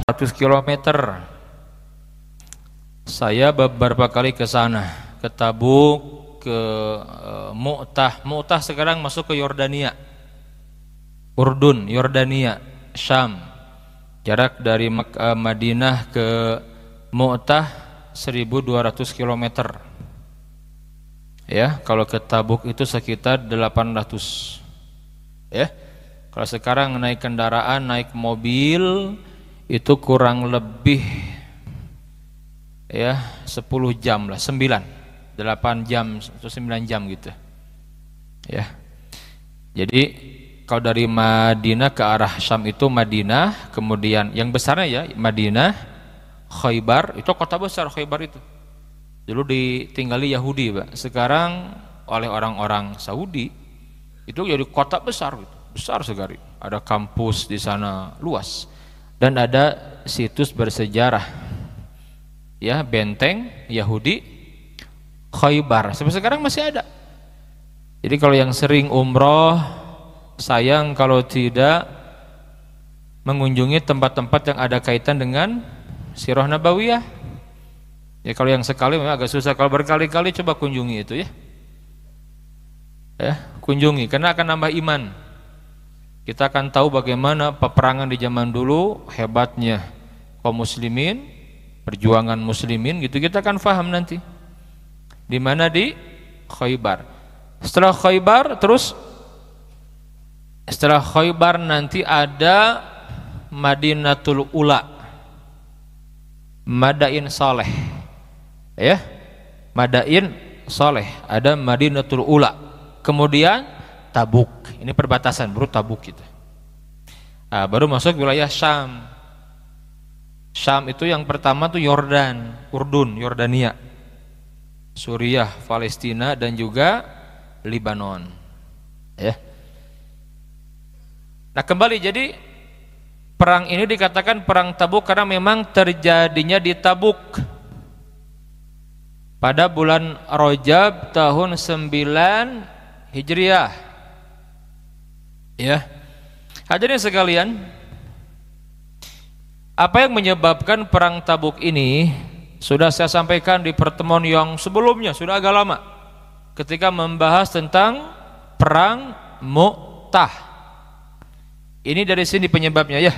100 kilometer. Saya beberapa kali ke sana, ke Tabuk, ke Mu'tah. Mu'tah sekarang masuk ke Yordania, Urdun, Yordania, Syam. Jarak dari Madinah ke Mu'tah 1200 kilometer. Ya, kalau ke Tabuk itu sekitar 800. Ya. Kalau sekarang naik kendaraan, naik mobil itu kurang lebih ya 10 jam lah, 8 jam atau 9 jam gitu. Ya. Jadi kalau dari Madinah ke arah Syam itu Madinah, kemudian yang besarnya ya Madinah, Khaybar, itu kota besar Khaybar itu. Dulu ditinggali Yahudi, Pak. Sekarang oleh orang-orang Saudi itu jadi kota besar gitu. Besar sekali. Ada kampus di sana luas dan ada situs bersejarah. Ya, benteng Yahudi Khaybar. Sampai sekarang masih ada. Jadi kalau yang sering umroh, sayang kalau tidak mengunjungi tempat-tempat yang ada kaitan dengan Sirah Nabawiyah. Ya kalau yang sekali memang agak susah, kalau berkali-kali coba kunjungi itu ya. Ya, kunjungi karena akan nambah iman. Kita akan tahu bagaimana peperangan di zaman dulu, hebatnya kaum muslimin, perjuangan muslimin gitu, kita akan paham nanti. Di mana? Di Khaybar. Setelah Khaybar nanti ada Madinatul Ula, Madain Saleh. Ya, Madain Saleh, ada Madinatul Ula, kemudian Tabuk, ini perbatasan, baru Tabuk gitu. Nah, baru masuk wilayah Syam. Syam itu yang pertama tuh Yordan, Urdun, Yordania, Suriah, Palestina dan juga Lebanon. Ya. Nah kembali, jadi perang ini dikatakan perang Tabuk karena memang terjadinya di Tabuk pada bulan Rajab tahun 9 Hijriah. Ya. Hadirin sekalian, apa yang menyebabkan perang Tabuk ini sudah saya sampaikan di pertemuan yang sebelumnya, sudah agak lama, ketika membahas tentang perang Mu'tah. Ini dari sini penyebabnya ya.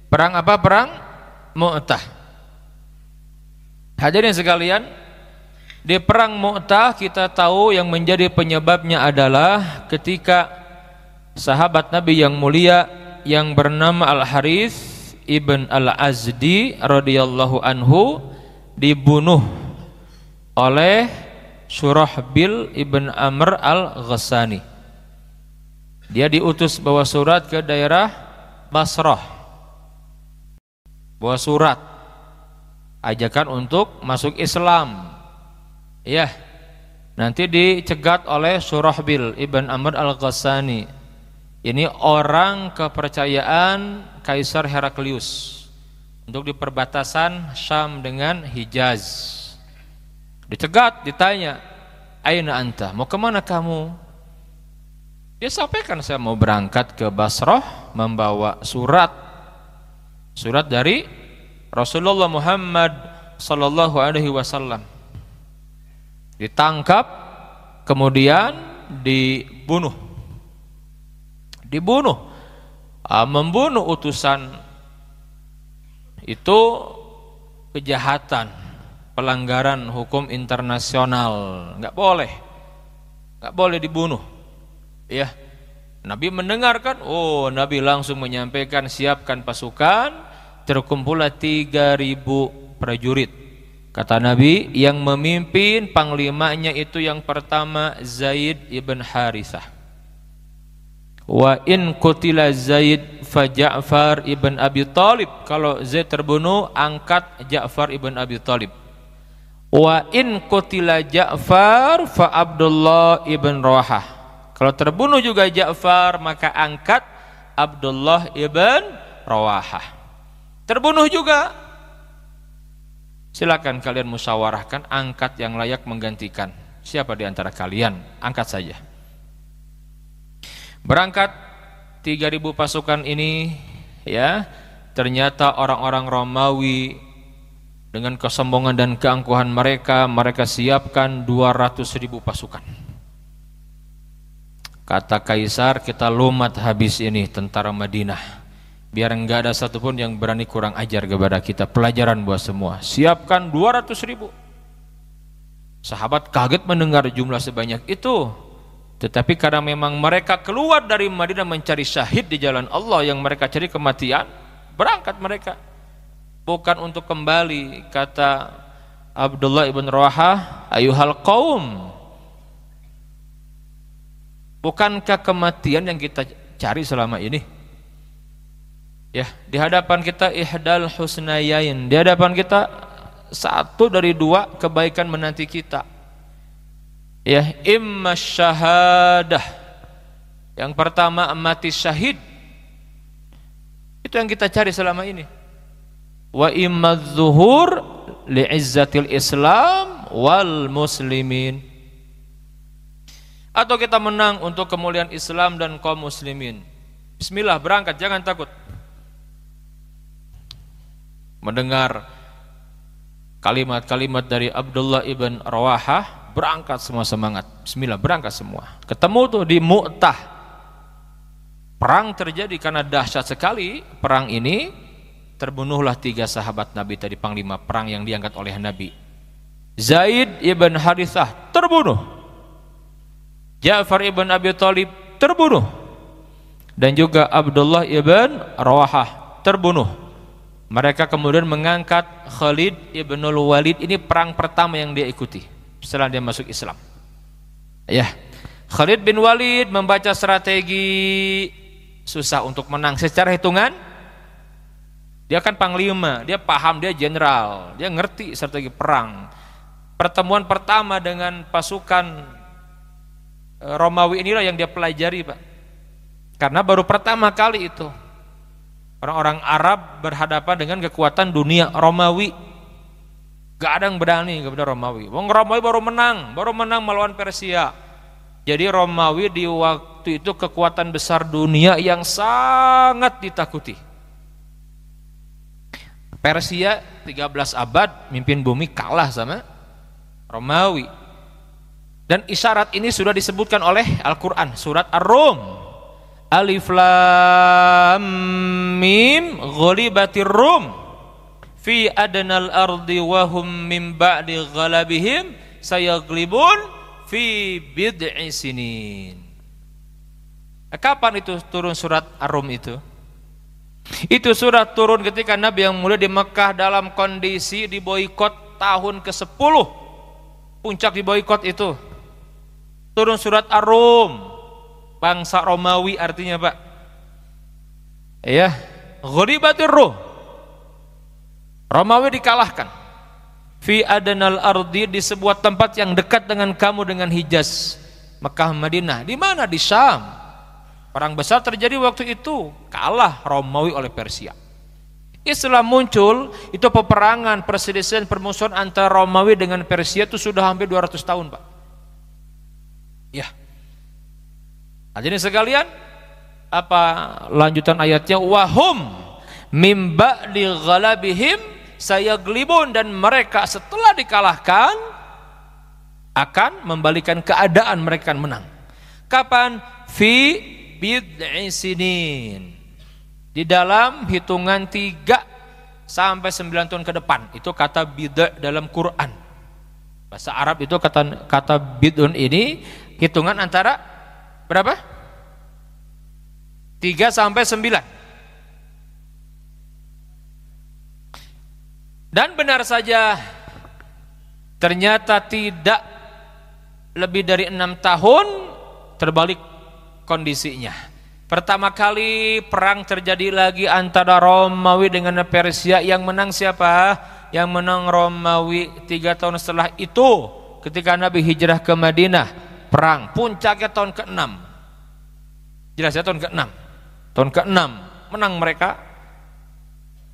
Perang apa? Perang Mu'tah. Hadirin sekalian, di perang Mu'tah kita tahu yang menjadi penyebabnya adalah ketika sahabat Nabi yang mulia yang bernama Al-Harith ibn Al-Azdi radhiyallahu anhu dibunuh oleh Surahbil ibn Amr Al-Ghassani. Dia diutus bawa surat ke daerah Basrah, bawa surat ajakan untuk masuk Islam. Ya, nanti dicegat oleh Surahbil ibn Amr Al-Ghassani. Ini orang kepercayaan Kaisar Heraklius untuk di perbatasan Syam dengan Hijaz. Dicegat, ditanya, "Aina anta? Mau kemana kamu?" Dia sampaikan, "Saya mau berangkat ke Basrah membawa surat dari Rasulullah Muhammad sallallahu alaihi wasallam." Ditangkap, kemudian dibunuh. Membunuh utusan itu kejahatan, pelanggaran hukum internasional, nggak boleh dibunuh. Ya, Nabi mendengarkan, Nabi langsung menyampaikan, siapkan pasukan, terkumpullah 3.000 prajurit. Kata Nabi, yang memimpin panglimanya itu yang pertama Zaid ibn Harithah. Wa in qutila Zaid fa Ja'far ibn Abi Thalib. Kalau Zaid terbunuh, angkat Ja'far ibn Abi Thalib. Wa in qutila Ja'far fa Abdullah ibn Rawahah. Kalau terbunuh juga Ja'far, maka angkat Abdullah ibn Rawahah. Terbunuh juga, silakan kalian musyawarahkan, angkat yang layak menggantikan. Siapa di antara kalian? Angkat saja. Berangkat 3.000 pasukan ini ya ternyata orang-orang Romawi dengan kesombongan dan keangkuhan mereka, mereka siapkan 200.000 pasukan. Kata Kaisar, kita lumat habis ini tentara Madinah. Biar enggak ada satupun yang berani kurang ajar kepada kita. Pelajaran buat semua. Siapkan 200.000. Sahabat kaget mendengar jumlah sebanyak itu. Tetapi karena memang mereka keluar dari Madinah mencari syahid di jalan Allah, yang mereka cari kematian, berangkat mereka. Bukan untuk kembali. Kata Abdullah ibn Rawahah, ayuhal qaum, bukankah kematian yang kita cari selama ini? Ya, di hadapan kita ihdal husnayain, di hadapan kita satu dari dua kebaikan menanti kita. Ya, imma syahadah, yang pertama mati syahid, itu yang kita cari selama ini. Wa imma zuhur li'izzatil Islam wal muslimin, atau kita menang untuk kemuliaan Islam dan kaum muslimin. Bismillah, berangkat, jangan takut. Mendengar kalimat-kalimat dari Abdullah ibn Rawahah, berangkat semua semangat. Bismillah, berangkat semua. Ketemu tuh di Mu'tah. Perang terjadi karena dahsyat sekali perang ini. Terbunuhlah 3 sahabat Nabi tadi, panglima perang yang diangkat oleh Nabi. Zaid ibn Harithah terbunuh. Ja'far ibn Abi Thalib terbunuh. Dan juga Abdullah ibn Rawahah terbunuh. Mereka kemudian mengangkat Khalid ibn Walid. Ini perang pertama yang dia ikuti setelah dia masuk Islam. Ya, Khalid bin Walid membaca strategi susah untuk menang secara hitungan. Dia kan panglima, dia paham, dia jenderal, dia ngerti strategi perang. Pertemuan pertama dengan pasukan Romawi inilah yang dia pelajari, Pak. Karena baru pertama kali itu orang-orang Arab berhadapan dengan kekuatan dunia Romawi. Gak ada yang berani kepada Romawi. Wong Romawi baru menang melawan Persia. Jadi Romawi di waktu itu kekuatan besar dunia yang sangat ditakuti. Persia 13 abad mimpin bumi kalah sama Romawi. Dan isyarat ini sudah disebutkan oleh Al-Quran, surat Ar-Rum. Alif Lam Mim Ghalibatir Rum fi adnal ardi wa hum min ba'di ghalabihim sayaglibun fi bid'i sinin. Kapan itu turun surat Ar-Rum itu? Itu surat turun ketika Nabi yang mulia di Mekah dalam kondisi diboikot tahun ke-10. Puncak diboikot itu. Turun surat Ar-Rum. Bangsa Romawi artinya, Pak. Ya, ghalibatir Rum. Romawi dikalahkan. Fi adnal ardi, di sebuah tempat yang dekat dengan kamu, dengan Hijaz, Mekah, Madinah. Di mana? Di Syam. Perang besar terjadi waktu itu, kalah Romawi oleh Persia. Islam muncul, itu peperangan, perselisihan, permusuhan antara Romawi dengan Persia itu sudah hampir 200 tahun, Pak. Ya. Hadirin sekalian, apa lanjutan ayatnya? Wahum mim ba'di ghalabihim sayaglibun, dan mereka setelah dikalahkan akan membalikan keadaan, mereka akan menang. Kapan? Fi bid'i sinin, di dalam hitungan 3 sampai 9 tahun ke depan. Itu kata bid' dalam Quran. Bahasa Arab itu kata bid'un ini hitungan antara berapa? 3 sampai 9. Dan benar saja, ternyata tidak lebih dari 6 tahun terbalik kondisinya. Pertama kali perang terjadi lagi antara Romawi dengan Persia. Yang menang siapa? Yang menang Romawi. 3 tahun setelah itu, ketika Nabi hijrah ke Madinah, perang puncaknya tahun ke-6. Jelas ya, tahun ke-6. Tahun ke-6 menang mereka.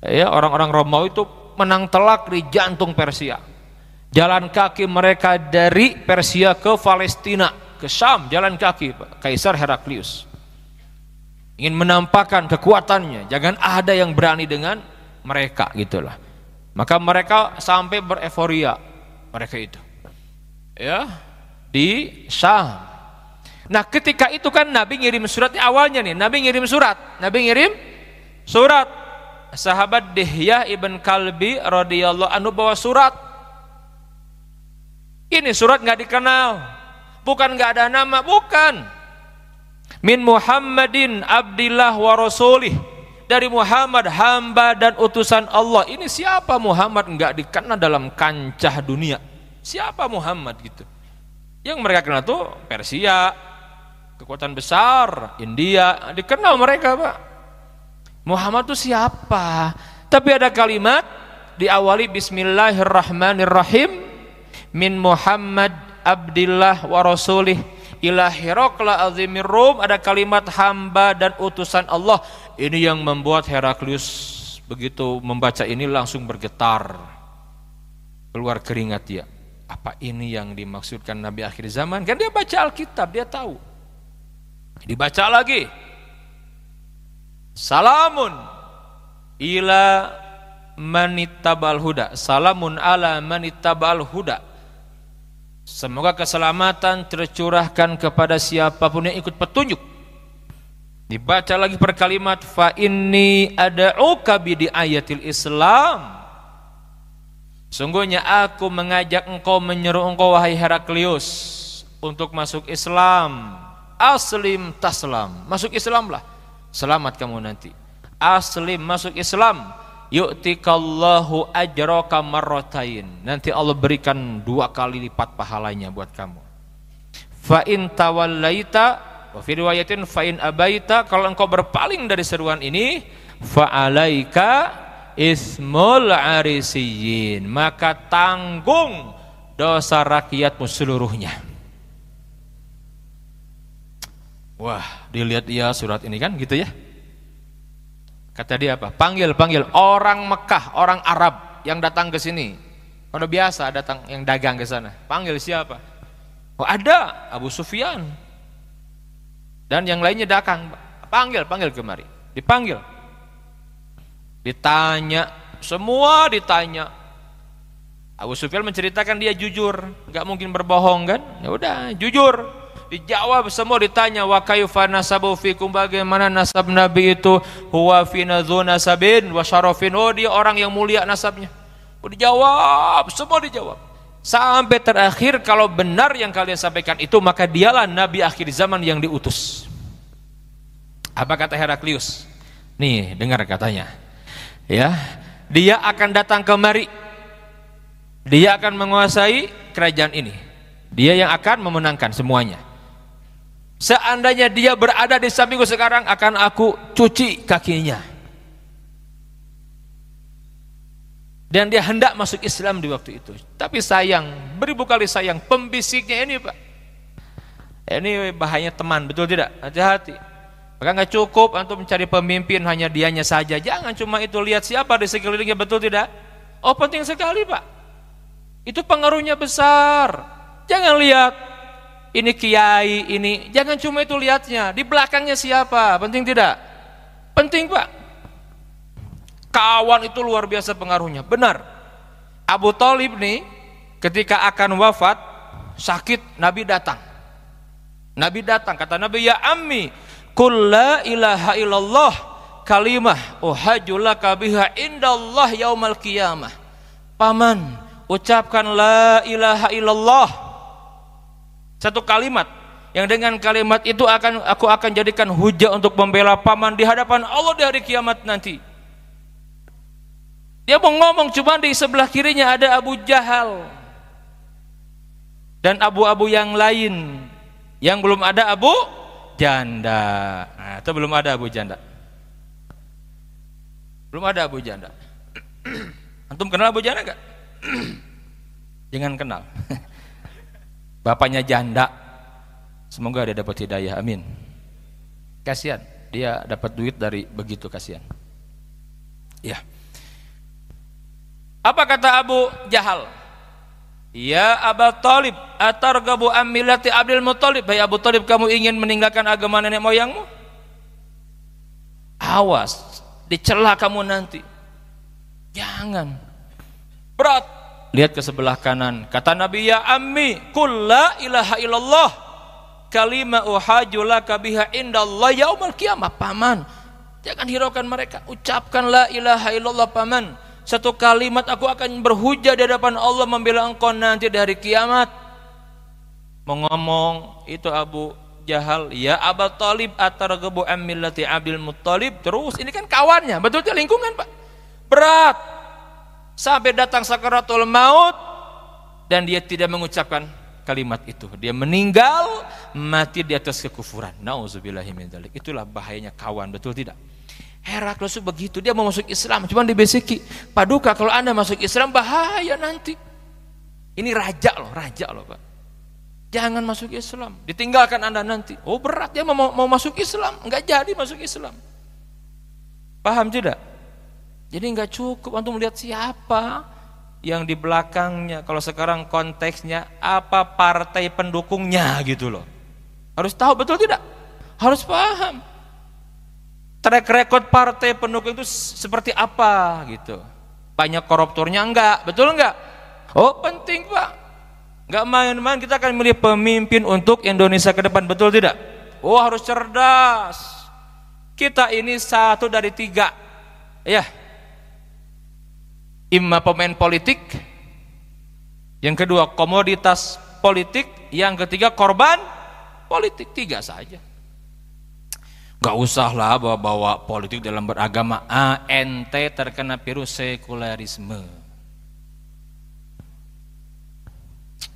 Ya, orang-orang Romawi itu menang telak di jantung Persia. Jalan kaki mereka dari Persia ke Palestina, ke Syam, jalan kaki, Kaisar Heraklius. ingin menampakkan kekuatannya, jangan ada yang berani dengan mereka gitulah. Maka mereka sampai bereforia mereka itu, ya, di Syam. Nah ketika itu kan Nabi ngirim surat awalnya nih, Nabi ngirim surat. Sahabat Dihyah ibn Kalbi radhiyallahu anhu bawa surat. Ini surat nggak dikenal, bukan nggak ada nama, bukan. Min Muhammadin abdillah wa rasulih, dari Muhammad hamba dan utusan Allah. Ini siapa Muhammad? Nggak dikenal dalam kancah dunia. Siapa Muhammad gitu? Yang mereka kenal tuh Persia, kekuatan besar, India, dikenal mereka Pak. Muhammad itu siapa? Tapi ada kalimat diawali Bismillahirrahmanirrahim. Min Muhammad abdillah wa rasulih ila Hiraqla azimir Rum. Ada kalimat hamba dan utusan Allah. Ini yang membuat Heraklius begitu membaca ini langsung bergetar, keluar keringat dia. Apa ini yang dimaksudkan Nabi akhir zaman? Kan dia baca Alkitab, dia tahu. Dibaca lagi, salamun ila manittabal huda, salamun ala manittabal huda. Semoga keselamatan tercurahkan kepada siapapun yang ikut petunjuk. Dibaca lagi per kalimat, fa inni ad'uka bi ayatil Islam. Sungguhnya aku mengajak engkau, menyeru engkau wahai Heraklius untuk masuk Islam. Aslim taslam, masuk Islamlah, selamat kamu nanti. Aslim, masuk Islam. Yu'tikallahu ajraka marratain, nanti Allah berikan 2 kali lipat pahalanya buat kamu. Fa in tawallaita, wa fi riwayatin fa in abaita, kalau engkau berpaling dari seruan ini, fa alaika ismul arisiyin, maka tanggung dosa rakyatmu seluruhnya. Wah, dilihat ya surat ini kan gitu ya. Kata dia apa? Panggil orang Mekah, orang Arab yang datang ke sini. Kalau biasa datang yang dagang ke sana. Panggil siapa? Oh ada Abu Sufyan. Dan yang lainnya datang. Panggil kemari. Dipanggil. Ditanya, semua ditanya. Abu Sufyan menceritakan dia jujur, nggak mungkin berbohong kan? Ya udah, jujur. Dijawab semua, ditanya wa kaifa nasabu fikum, bagaimana nasab Nabi itu? Huwa fina dzu nasabin wa syarafin, oh dia orang yang mulia nasabnya. Oh, dijawab, semua dijawab. Sampai terakhir, kalau benar yang kalian sampaikan itu, maka dialah Nabi akhir zaman yang diutus. Apa kata Heraklius? Nih, dengar katanya. Ya, dia akan datang kemari. Dia akan menguasai kerajaan ini. Dia yang akan memenangkan semuanya. Seandainya dia berada di sampingku sekarang, akan aku cuci kakinya. Dan dia hendak masuk Islam di waktu itu. Tapi sayang, beribu kali sayang, pembisiknya ini Pak. Ini bahayanya teman, betul tidak? Hati-hati. Maka nggak cukup untuk mencari pemimpin hanya dianya saja. Jangan cuma itu, lihat siapa di sekelilingnya, betul tidak? Oh penting sekali Pak. Itu pengaruhnya besar. Jangan lihat ini kiai, ini jangan cuma itu lihatnya, di belakangnya siapa, penting tidak? Penting Pak. Kawan itu luar biasa pengaruhnya, benar. Abu Thalib nih ketika akan wafat sakit, Nabi datang, kata Nabi, ya ammi qul la ilaha illallah kalimah uhajjulaka biha indallah yaumal qiyamah. Paman, ucapkan la ilaha illallah, satu kalimat yang dengan kalimat itu aku akan jadikan hujah untuk membela paman di hadapan Allah di hari kiamat nanti. Dia mau ngomong, cuma di sebelah kirinya ada Abu Jahal dan abu-abu yang lain, yang belum ada Abu Janda. Nah, itu belum ada Abu Janda. Belum ada Abu Janda. Antum kenal Abu Janda enggak? Jangan kenal. Bapaknya janda, semoga dia dapat hidayah, amin. Kasihan, dia dapat duit dari begitu, kasihan. Ya. Apa kata Abu Jahal? Ya Abu Thalib, atargabu am millati Abdul Muthalib. Hai Abu Thalib, kamu ingin meninggalkan agama nenek moyangmu? Awas, dicela kamu nanti. Jangan. Berat. Lihat ke sebelah kanan. Kata Nabi, ya ammi, qul la ilaha illallah, kalimah uhaju laka biha indallah yaumal qiyamah. Paman, jangan hiraukan mereka. Ucapkan la ilaha illallah paman. Satu kalimat aku akan berhujah di hadapan Allah membela engkau nanti di hari kiamat. Mau ngomong itu Abu Jahal, ya Aba Talib atarghabu am millati Abdul Muttalib. Terus ini kan kawannya, betul tidak lingkungan Pak? Berat. Sampai datang sakaratul maut dan dia tidak mengucapkan kalimat itu. Dia meninggal mati di atas kekufuran. Nauzubillahi min dzalik. Itulah bahayanya kawan, betul tidak? Herakleus begitu, dia mau masuk Islam, cuma dibesiki. Paduka, kalau Anda masuk Islam bahaya nanti. Ini raja loh Pak. Jangan masuk Islam, ditinggalkan Anda nanti. Oh berat, dia mau masuk Islam, enggak jadi masuk Islam. Paham tidak? Jadi enggak cukup untuk melihat siapa yang di belakangnya. Kalau sekarang konteksnya apa partai pendukungnya gitu loh. Harus tahu, betul tidak? Harus paham. Track record partai pendukung itu seperti apa gitu. Banyak koruptornya enggak, betul enggak? Oh penting Pak. Enggak main-main, kita akan milih pemimpin untuk Indonesia ke depan, betul tidak? Oh harus cerdas. Kita ini 1 dari 3. Ya. Imma pemain politik, yang kedua komoditas politik, yang ketiga korban politik. 3 saja. Gak usahlah bawa-bawa politik dalam beragama. Ente terkena virus sekularisme.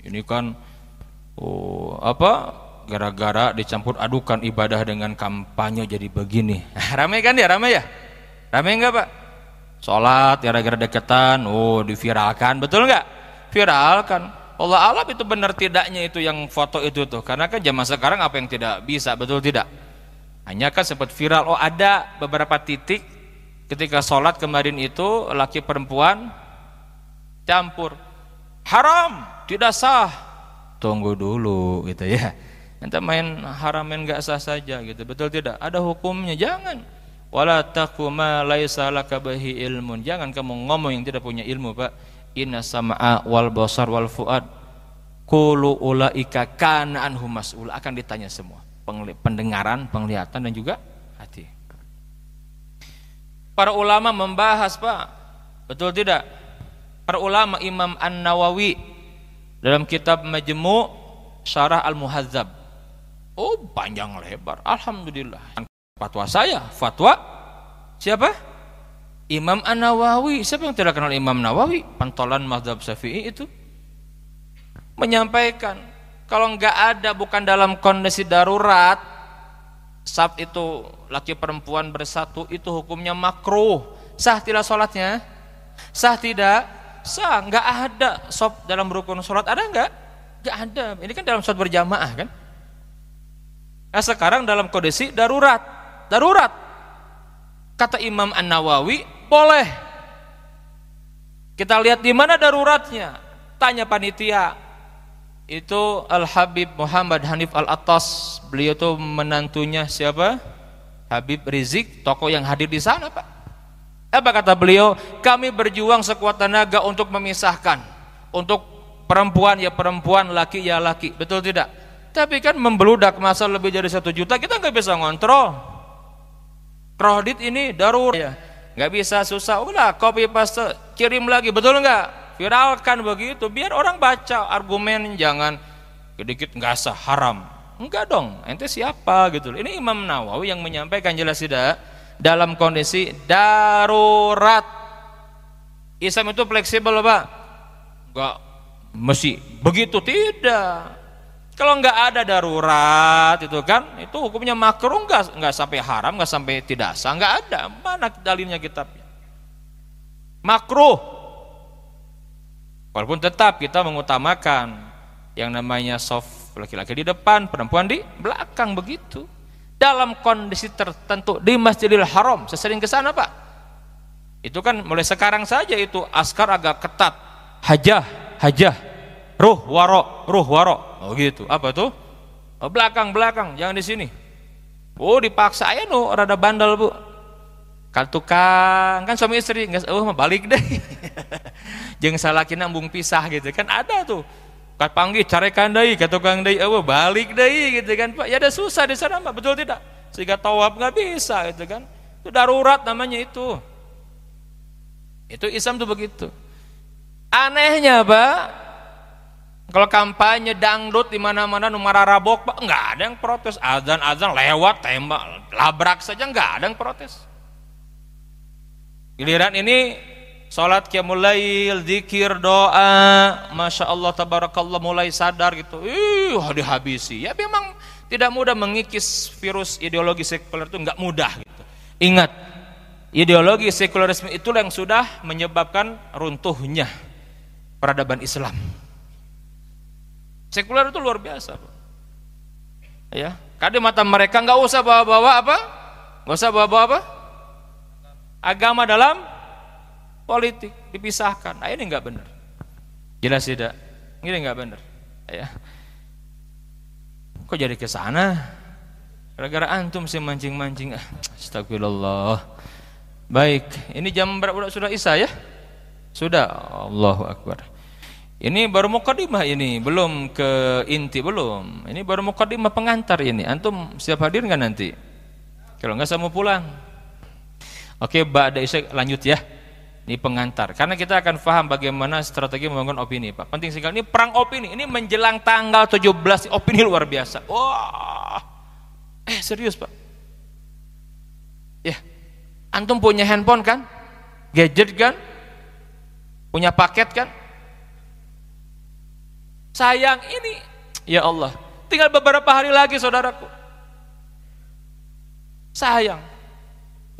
Ini kan gara-gara dicampur adukan ibadah dengan kampanye jadi begini. Ramai kan dia, ramai ya? Ramai enggak Pak? Sholat gara-gara deketan, diviralkan, betul enggak? Viralkan. Allah alam itu benar tidaknya itu yang foto itu tuh. Karena kan zaman sekarang apa yang tidak bisa, betul tidak? Hanya kan sempat viral. Ada beberapa titik ketika sholat kemarin itu laki perempuan campur. Haram, tidak sah. Tunggu dulu gitu ya. Nanti main haram main enggak sah saja gitu. Betul tidak? Ada hukumnya, jangan. Wala taqu ma laisa laka bihi ilmun. Jangan kamu ngomong yang tidak punya ilmu, Pak. Inna sam'a wal basar wal fuad kullu ulaika kana anhum mas'ul. Akan ditanya semua. Pendengaran, penglihatan dan juga hati. Para ulama membahas, Pak. Betul tidak? Para ulama, Imam An-Nawawi dalam kitab Majmu' Syarah Al-Muhadzab. Oh, panjang lebar. Alhamdulillah. Fatwa saya, fatwa siapa? Imam An-Nawawi. Siapa yang tidak kenal Imam Nawawi? Pantolan mazhab Syafi'i itu. Menyampaikan, kalau enggak ada, bukan dalam kondisi darurat, saat itu laki perempuan bersatu, itu hukumnya makruh. Sah tidak sholatnya? Sah tidak? Sah. Enggak ada sob dalam rukun sholat, ada enggak? Enggak ada. Ini kan dalam sholat berjamaah kan? Nah sekarang dalam kondisi darurat. Darurat, kata Imam An-Nawawi, boleh. Kita lihat di mana daruratnya. Tanya panitia. Itu Al-Habib Muhammad Hanif Al-Attas. Beliau itu menantunya siapa? Habib Rizik, tokoh yang hadir di sana, Pak. Apa kata beliau? Kami berjuang sekuat tenaga untuk memisahkan. Untuk perempuan ya perempuan, laki ya laki. Betul tidak? Tapi kan membeludak masa lebih dari 1 juta, kita nggak bisa ngontrol. Kredit ini darurat ya, nggak bisa, susah. Udah copy paste, kirim lagi, betul nggak? Viralkan begitu, biar orang baca argumen. Jangan sedikit nggak sah, haram. Enggak dong, ente siapa gitu. Ini Imam Nawawi yang menyampaikan, jelas tidak? Dalam kondisi darurat. Islam itu fleksibel Pak, nggak mesti begitu, tidak. Kalau nggak ada darurat itu kan, itu hukumnya makruh, nggak sampai haram, nggak sampai tidak sah, nggak ada. Mana dalilnya kitabnya? Makruh. Walaupun tetap kita mengutamakan yang namanya soft, laki-laki di depan, perempuan di belakang, begitu. Dalam kondisi tertentu di Masjidil Haram, saya sering ke sana Pak. Itu kan mulai sekarang saja itu askar agak ketat. Hajah, ruh waro. Oh gitu. Apa tuh? Oh, belakang, jangan di sini. Oh dipaksa, ayo rada bandel Bu. Kal tukang kan suami istri nggak, mah balik deh. Jeung salakina embung pisah gitu kan, ada tuh. Kat panggih carekan deui ka tukang deui, balik deui gitu kan Pak. Ya ada susah di sana Pak, betul tidak? Sehingga tawaf nggak bisa gitu kan. Itu darurat namanya itu. Itu Islam tuh begitu. Anehnya Pak, kalau kampanye dangdut di mana-mana numara rabok Pak, nggak ada yang protes. Azan lewat tembak, labrak saja nggak ada yang protes. Giliran ini salat qiyamul lail, zikir, doa, masya Allah tabarakallah, mulai sadar gitu, dihabisi. Ya memang tidak mudah mengikis virus ideologi sekuler itu, nggak mudah gitu. Ingat, ideologi sekularisme itulah yang sudah menyebabkan runtuhnya peradaban Islam. Sekuler itu luar biasa, Pak. Ya, kadang mata mereka nggak usah bawa-bawa apa? Nggak usah bawa-bawa apa? Agama dalam politik dipisahkan. Nah, ini nggak benar. Jelas tidak? Ini nggak benar. Ya. Kok jadi ke sana? Gara-gara antum sih mancing-mancing. Astagfirullah. Baik, ini jam berapa sudah Isya ya? Sudah. Allahu Akbar. Ini baru mukadimah ini, belum ke inti belum. Ini baru mukadimah pengantar ini. Antum siap hadir nggak nanti? Kalau nggak saya mau pulang. Oke, ba'da Isya lanjut ya. Ini pengantar. Karena kita akan paham bagaimana strategi membangun opini, Pak. Penting sekali. Ini perang opini. Ini menjelang tanggal 17 opini luar biasa. Wah. Serius, Pak. Ya. Antum punya handphone kan? Gadget kan? Punya paket kan? Sayang ini, ya Allah. Tinggal beberapa hari lagi, saudaraku. Sayang.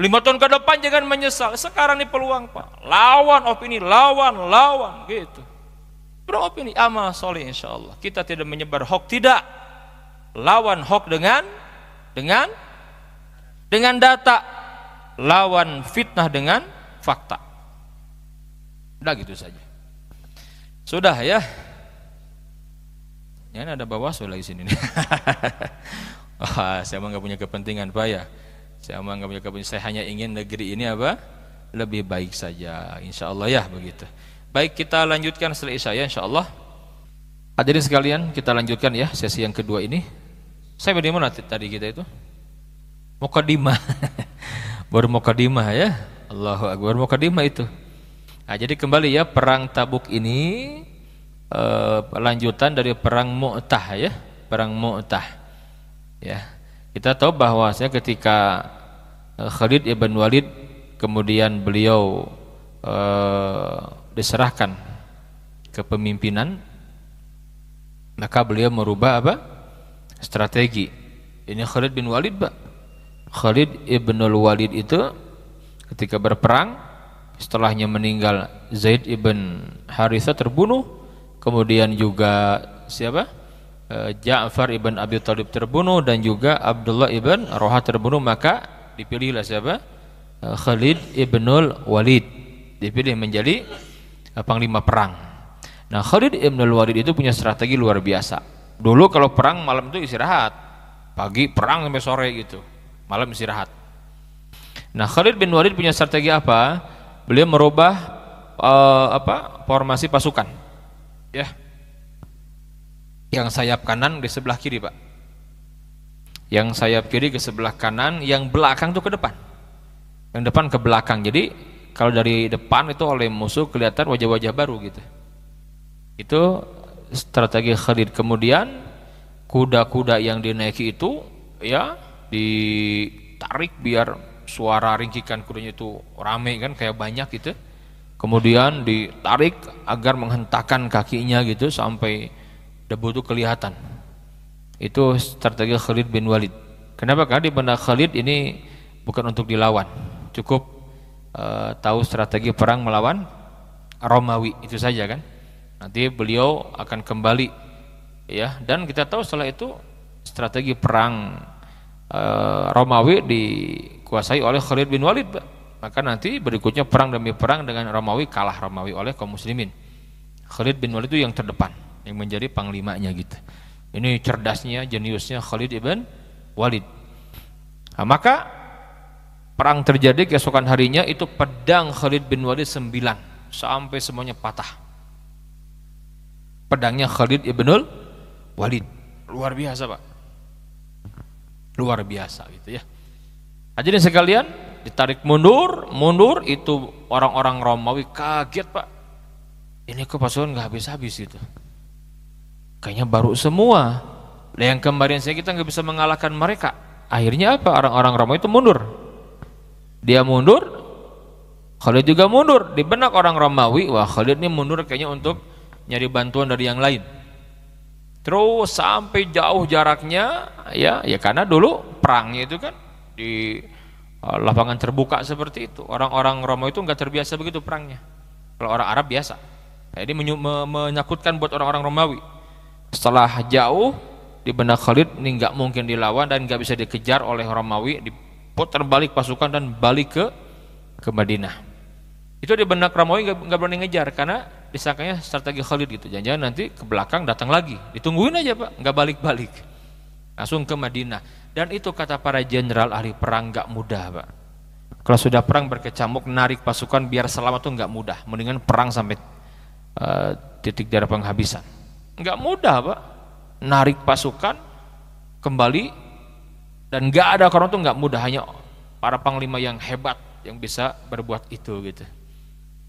5 tahun ke depan jangan menyesal. Sekarang ini peluang Pak. Lawan opini, lawan gitu. Perang opini, amal soleh insya Allah. Kita tidak menyebar hoax, tidak. Lawan hoax dengan data. Lawan fitnah dengan fakta. Udah gitu saja. Sudah ya. Ya ada Bawaslu lagi sini nih. Saya mah nggak punya kepentingan Pak ya. Saya hanya ingin negeri ini apa? Lebih baik saja, insya Allah ya begitu. Baik, kita lanjutkan setelah Isya ya, insya Allah. Hadirin sekalian, kita lanjutkan ya sesi yang kedua ini. Saya di mana tadi kita itu? Mukadimah. Baru mukadimah ya. Allahu Akbar, mukadimah itu. Nah, jadi kembali ya, perang Tabuk ini lanjutan dari perang Mu'tah ya, perang Mu'tah. Ya. Kita tahu bahwasanya ketika Khalid ibn Walid kemudian beliau diserahkan kepemimpinan, maka beliau merubah apa? Strategi. Ini Khalid bin Walid, Pak. Khalid ibn Walid itu ketika berperang, setelahnya meninggal Zaid ibn Harithah terbunuh, kemudian juga siapa? Ja'far ibn Abi Thalib terbunuh dan juga Abdullah ibn Roha terbunuh, maka dipilihlah siapa? Khalid ibnul Walid dipilih menjadi panglima perang. Nah, Khalid ibnul Walid itu punya strategi luar biasa. Dulu kalau perang malam itu istirahat, pagi perang sampai sore gitu, malam istirahat. Nah, Khalid bin Walid punya strategi apa? Beliau merubah formasi pasukan. Ya. Yang sayap kanan di sebelah kiri, Pak. Yang sayap kiri ke sebelah kanan, yang belakang tuh ke depan. Yang depan ke belakang. Jadi kalau dari depan itu oleh musuh kelihatan wajah-wajah baru gitu. Itu strategi Khalid. Kemudian kuda-kuda yang dinaiki itu ya ditarik biar suara ringkikan kudanya itu rame kan, kayak banyak gitu. Kemudian ditarik agar menghentakkan kakinya gitu sampai debu itu kelihatan. Itu strategi Khalid bin Walid. Kenapa? Karena di benak Khalid ini bukan untuk dilawan, cukup tahu strategi perang melawan Romawi, itu saja kan. Nanti beliau akan kembali ya, dan kita tahu setelah itu strategi perang Romawi dikuasai oleh Khalid bin Walid. Maka nanti berikutnya perang demi perang dengan Romawi, kalah Romawi oleh kaum muslimin. Khalid bin Walid itu yang terdepan, yang menjadi panglimanya gitu. Ini cerdasnya, jeniusnya Khalid ibn Walid. Nah, maka perang terjadi, keesokan harinya itu pedang Khalid bin Walid 9 sampai semuanya patah. Pedangnya Khalid ibnul Walid luar biasa Pak, luar biasa gitu ya. Hadirin sekalian, ditarik mundur itu orang-orang Romawi kaget Pak, ini kok pasukan nggak habis-habis gitu, kayaknya baru semua. Yang kemarin saya kita nggak bisa mengalahkan mereka. Akhirnya apa? Orang-orang Romawi itu mundur. Dia mundur, Khalid juga mundur. Di benak orang Romawi, wah Khalid ini mundur kayaknya untuk nyari bantuan dari yang lain. Terus sampai jauh jaraknya, ya karena dulu perangnya itu kan di lapangan terbuka seperti itu. Orang-orang Romawi itu nggak terbiasa begitu perangnya. Kalau orang Arab biasa. Jadi menyakutkan buat orang-orang Romawi. Setelah jauh di benak Khalid ini nggak mungkin dilawan dan nggak bisa dikejar oleh Romawi, diputar balik pasukan dan balik ke Madinah. Itu di benak Romawi nggak berani ngejar karena disangkanya strategi Khalid gitu. Jangan-jangan nanti ke belakang datang lagi, ditungguin aja Pak, nggak balik-balik, langsung ke Madinah. Dan itu kata para jenderal ahli perang nggak mudah Pak. Kalau sudah perang berkecamuk, narik pasukan biar selamat tuh nggak mudah. Mendingan perang sampai titik darah penghabisan. Nggak mudah Pak, narik pasukan kembali dan nggak ada orang tuh nggak mudah, hanya para panglima yang hebat yang bisa berbuat itu gitu.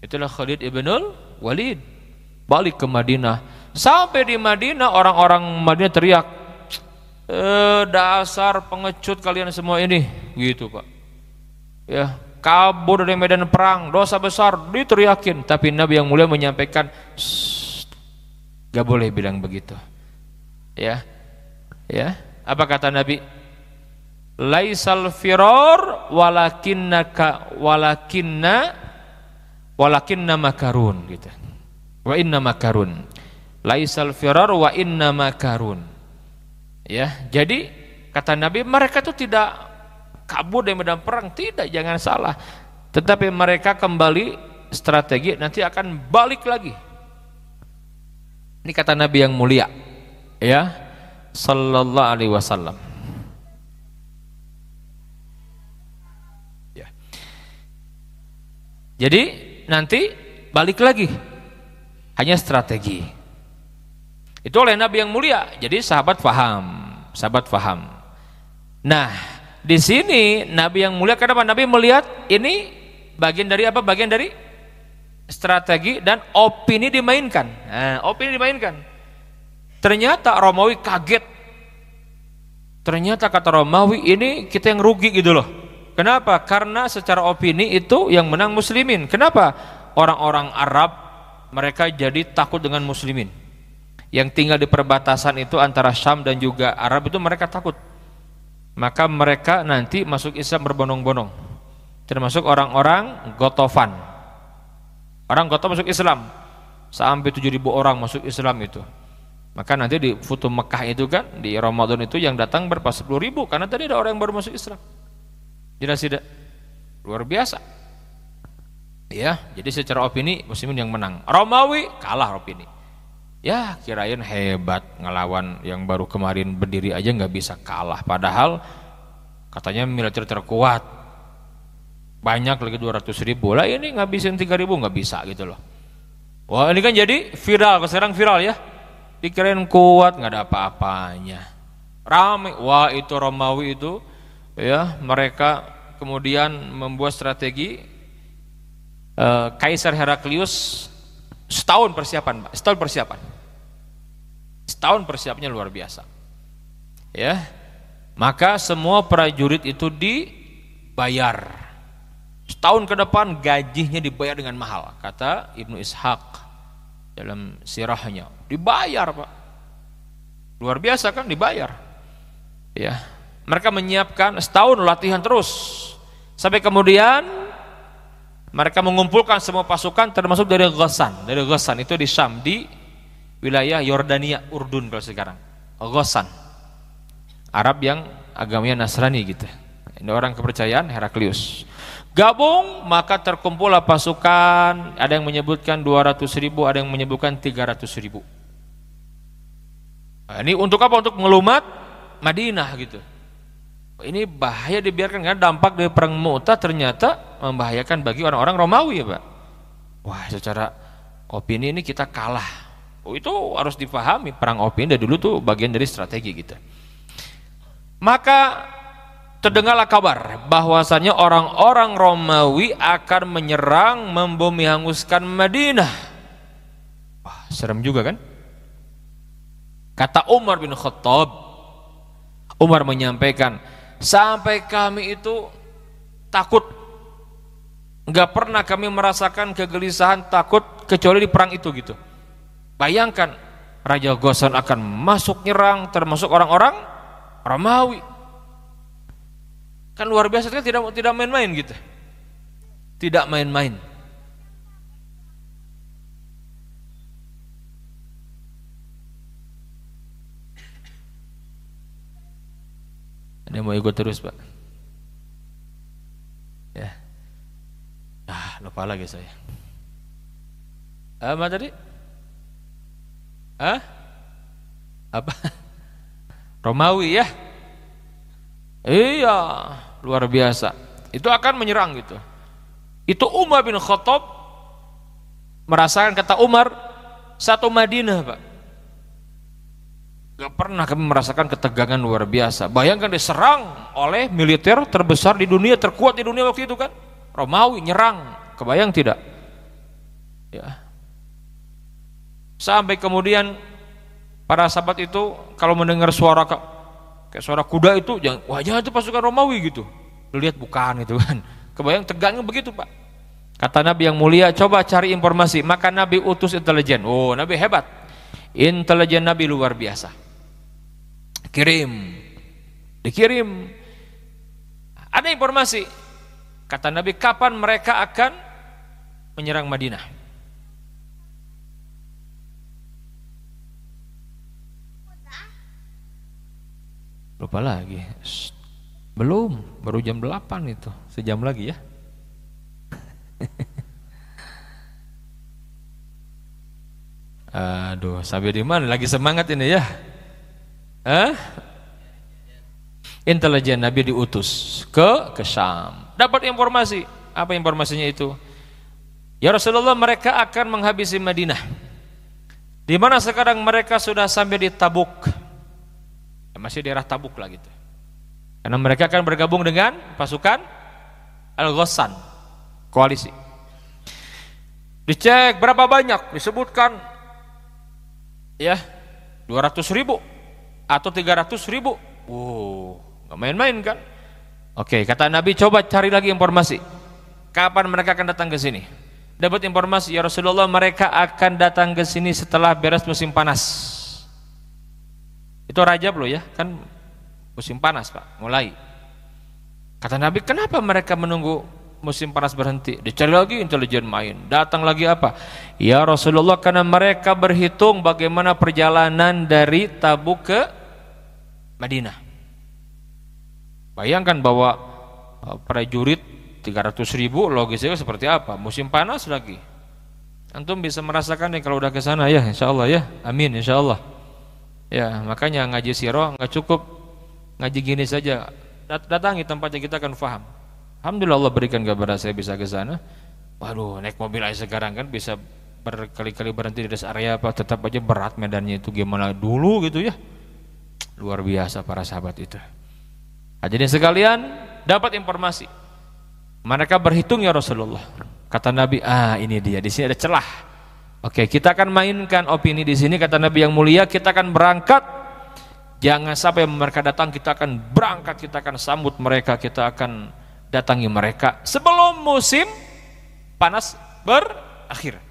Itulah Khalid ibnul Walid balik ke Madinah. Sampai di Madinah orang-orang Madinah teriak, dasar pengecut kalian semua ini, gitu Pak. Ya, kabur dari medan perang, dosa besar, diteriakin. Tapi Nabi yang mulia menyampaikan, gak boleh bilang begitu. Ya, apa kata Nabi? Laisal firor walakinna makarun gitu. Wa inna makarun. Laisal firor wa inna makarun. Ya, jadi kata Nabi mereka itu tidak kabur dari medan perang, tidak, jangan salah. Tetapi mereka kembali strategi, nanti akan balik lagi. Ini kata Nabi yang mulia, ya, sallallahu alaihi wasallam. Ya. Jadi nanti balik lagi, hanya strategi. Itu oleh Nabi yang mulia. Jadi sahabat faham. Nah, di sini Nabi yang mulia, kenapa Nabi melihat ini bagian dari apa? Bagian dari strategi dan opini dimainkan. Nah, opini dimainkan. Ternyata Romawi kaget. Ternyata kata Romawi, ini kita yang rugi gitu loh. Kenapa? Karena secara opini itu yang menang muslimin. Kenapa? Orang-orang Arab mereka jadi takut dengan muslimin. Yang tinggal di perbatasan itu antara Syam dan juga Arab itu mereka takut. Maka mereka nanti masuk Islam berbondong-bondong. Termasuk orang-orang Gotofan. Orang Gotof masuk Islam. Sampai 7.000 orang masuk Islam itu. Maka nanti di Futuh Mekah itu kan, di Ramadan itu yang datang berapa 10.000, karena tadi ada orang yang baru masuk Islam. Jelas tidak? Luar biasa. Ya, jadi secara opini muslimin yang menang. Romawi kalah opini. Ya, kirain hebat ngelawan yang baru kemarin berdiri aja nggak bisa kalah. Padahal katanya militer terkuat. Banyak lagi 200.000. Lah ini ngabisin 3.000 nggak bisa gitu loh. Wah, ini kan jadi viral, sekarang viral ya. Dikirain kuat, nggak ada apa-apanya. Ramai. Wah, itu Romawi itu ya, mereka kemudian membuat strategi. Kaisar Heraklius setahun persiapan, Pak. Setahun persiapannya luar biasa. Ya. Maka semua prajurit itu dibayar. Setahun ke depan gajinya dibayar dengan mahal. Kata Ibnu Ishaq dalam sirahnya, dibayar Pak. Luar biasa kan, dibayar. Ya. Mereka menyiapkan setahun latihan terus. Sampai kemudian mereka mengumpulkan semua pasukan termasuk dari Ghassan. Dari Ghassan itu di Syam, di wilayah Yordania, Urdun kalau sekarang. Ghassan. Arab yang agamanya Nasrani gitu. Ini orang kepercayaan Heraklius. Gabung, maka terkumpullah pasukan. Ada yang menyebutkan 200.000, ada yang menyebutkan 300.000. Nah, ini untuk apa? Untuk mengelumat Madinah gitu. Ini bahaya dibiarkan karena dampak dari perang Mu'tah ternyata membahayakan bagi orang-orang Romawi ya Pak. Wah, secara opini ini kita kalah. Itu harus dipahami, perang opini dari dulu tuh bagian dari strategi kita. Maka terdengarlah kabar bahwasanya orang-orang Romawi akan menyerang, membumi hanguskan Madinah. Wah, serem juga kan? Kata Umar bin Khattab, Umar menyampaikan, sampai kami itu takut, nggak pernah kami merasakan kegelisahan takut kecuali di perang itu gitu. Bayangkan Raja Ghassan akan masuk nyerang, termasuk orang-orang Romawi. Kan luar biasa kan, tidak main-main gitu. Tidak main-main. Ada yang mau ikut terus Pak? Ya. Lupa lagi saya. Apa tadi? Apa? Romawi ya? Iya, luar biasa. Itu akan menyerang gitu. Itu Umar bin Khattab merasakan, kata Umar, satu Madinah Pak, gak pernah kami merasakan ketegangan luar biasa. Bayangkan diserang oleh militer terbesar di dunia, terkuat di dunia waktu itu kan, Romawi nyerang, kebayang tidak? Ya. Sampai kemudian para sahabat itu kalau mendengar suara kayak suara kuda itu, jangan itu pasukan Romawi gitu. Lihat bukan itu kan. Kebayang tegangnya begitu Pak. Kata Nabi yang mulia, coba cari informasi. Maka Nabi utus intelijen. Oh, Nabi hebat. Intelijen Nabi luar biasa. Dikirim. Ada informasi. Kata Nabi, kapan mereka akan menyerang Madinah? Lupa lagi. Belum, baru jam 8 itu. Sejam lagi ya. Aduh, sampai di mana? Lagi semangat ini ya. Intelijen Nabi diutus ke Syam. Dapat informasi. Apa informasinya itu? Ya Rasulullah, mereka akan menghabisi Madinah. Di mana sekarang mereka sudah sampai di Tabuk. Masih daerah Tabuk lah gitu. Karena mereka akan bergabung dengan pasukan Al-Ghassan, koalisi. Dicek berapa banyak, disebutkan ya 200.000 atau 300.000. Gak main-main kan? Oke, kata Nabi, coba cari lagi informasi. Kapan mereka akan datang ke sini? Dapat informasi, ya Rasulullah, mereka akan datang ke sini setelah beres musim panas. Itu Rajab loh ya, kan musim panas Pak, mulai. Kata Nabi, kenapa mereka menunggu musim panas berhenti? Dicari lagi, intelijen main. Datang lagi apa? Ya Rasulullah, karena mereka berhitung bagaimana perjalanan dari Tabuk ke Madinah. Bayangkan bahwa prajurit 300.000 logisnya seperti apa? Musim panas lagi. Antum bisa merasakan nih kalau udah ke sana ya, insyaallah ya. Amin insyaallah. Ya, makanya ngaji sirah nggak cukup ngaji gini saja. Datangi tempatnya, kita akan paham. Alhamdulillah Allah berikan kepada saya bisa ke sana. Waduh, naik mobil aja sekarang kan bisa berkali-kali berhenti di rest area apa, tetap aja berat medannya itu gimana dulu gitu ya. Luar biasa para sahabat itu. Hadirin sekalian, dapat informasi. Mereka berhitung ya Rasulullah. Kata Nabi, ini dia, di sini ada celah. Oke, kita akan mainkan opini di sini. Kata Nabi yang mulia, kita akan berangkat. Jangan sampai mereka datang, kita akan berangkat, kita akan sambut mereka, kita akan datangi mereka sebelum musim panas berakhir.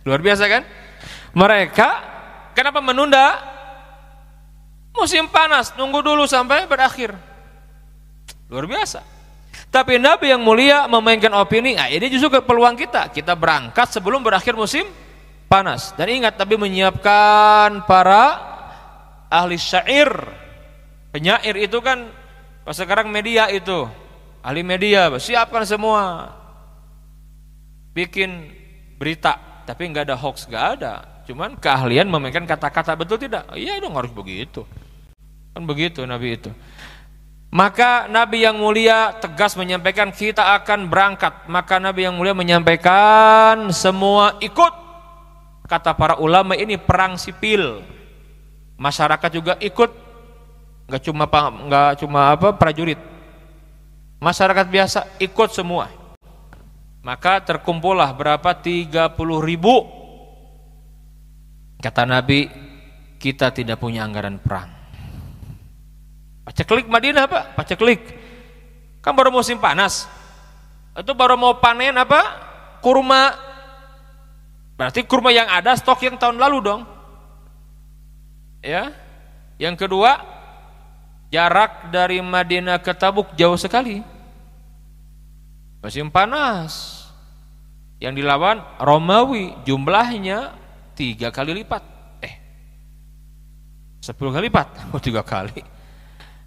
Luar biasa kan? Mereka kenapa menunda musim panas? Nunggu dulu sampai berakhir. Luar biasa. Tapi Nabi yang mulia memainkan opini, ini justru peluang kita. Kita berangkat sebelum berakhir musim panas. Dan ingat, Nabi menyiapkan para ahli syair. Penyair itu kan, sekarang media itu, ahli media, siapkan semua. Bikin berita, tapi nggak ada hoax, nggak ada. Cuman keahlian memainkan kata-kata, betul tidak? Iya dong, harus begitu. Kan begitu Nabi itu. Maka Nabi yang mulia tegas menyampaikan kita akan berangkat. Maka Nabi yang mulia menyampaikan semua ikut. Kata para ulama ini perang sipil. Masyarakat juga ikut. Enggak cuma prajurit. Masyarakat biasa ikut semua. Maka terkumpullah berapa? 30.000. Kata Nabi, kita tidak punya anggaran perang. Paceklik Madinah Pak, paceklik. Kan baru musim panas. Itu baru mau panen kurma. Berarti kurma yang ada stok yang tahun lalu dong. Ya. Yang kedua, jarak dari Madinah ke Tabuk jauh sekali. Musim panas. Yang dilawan Romawi, jumlahnya 3 kali lipat. 10 kali lipat. 3 kali.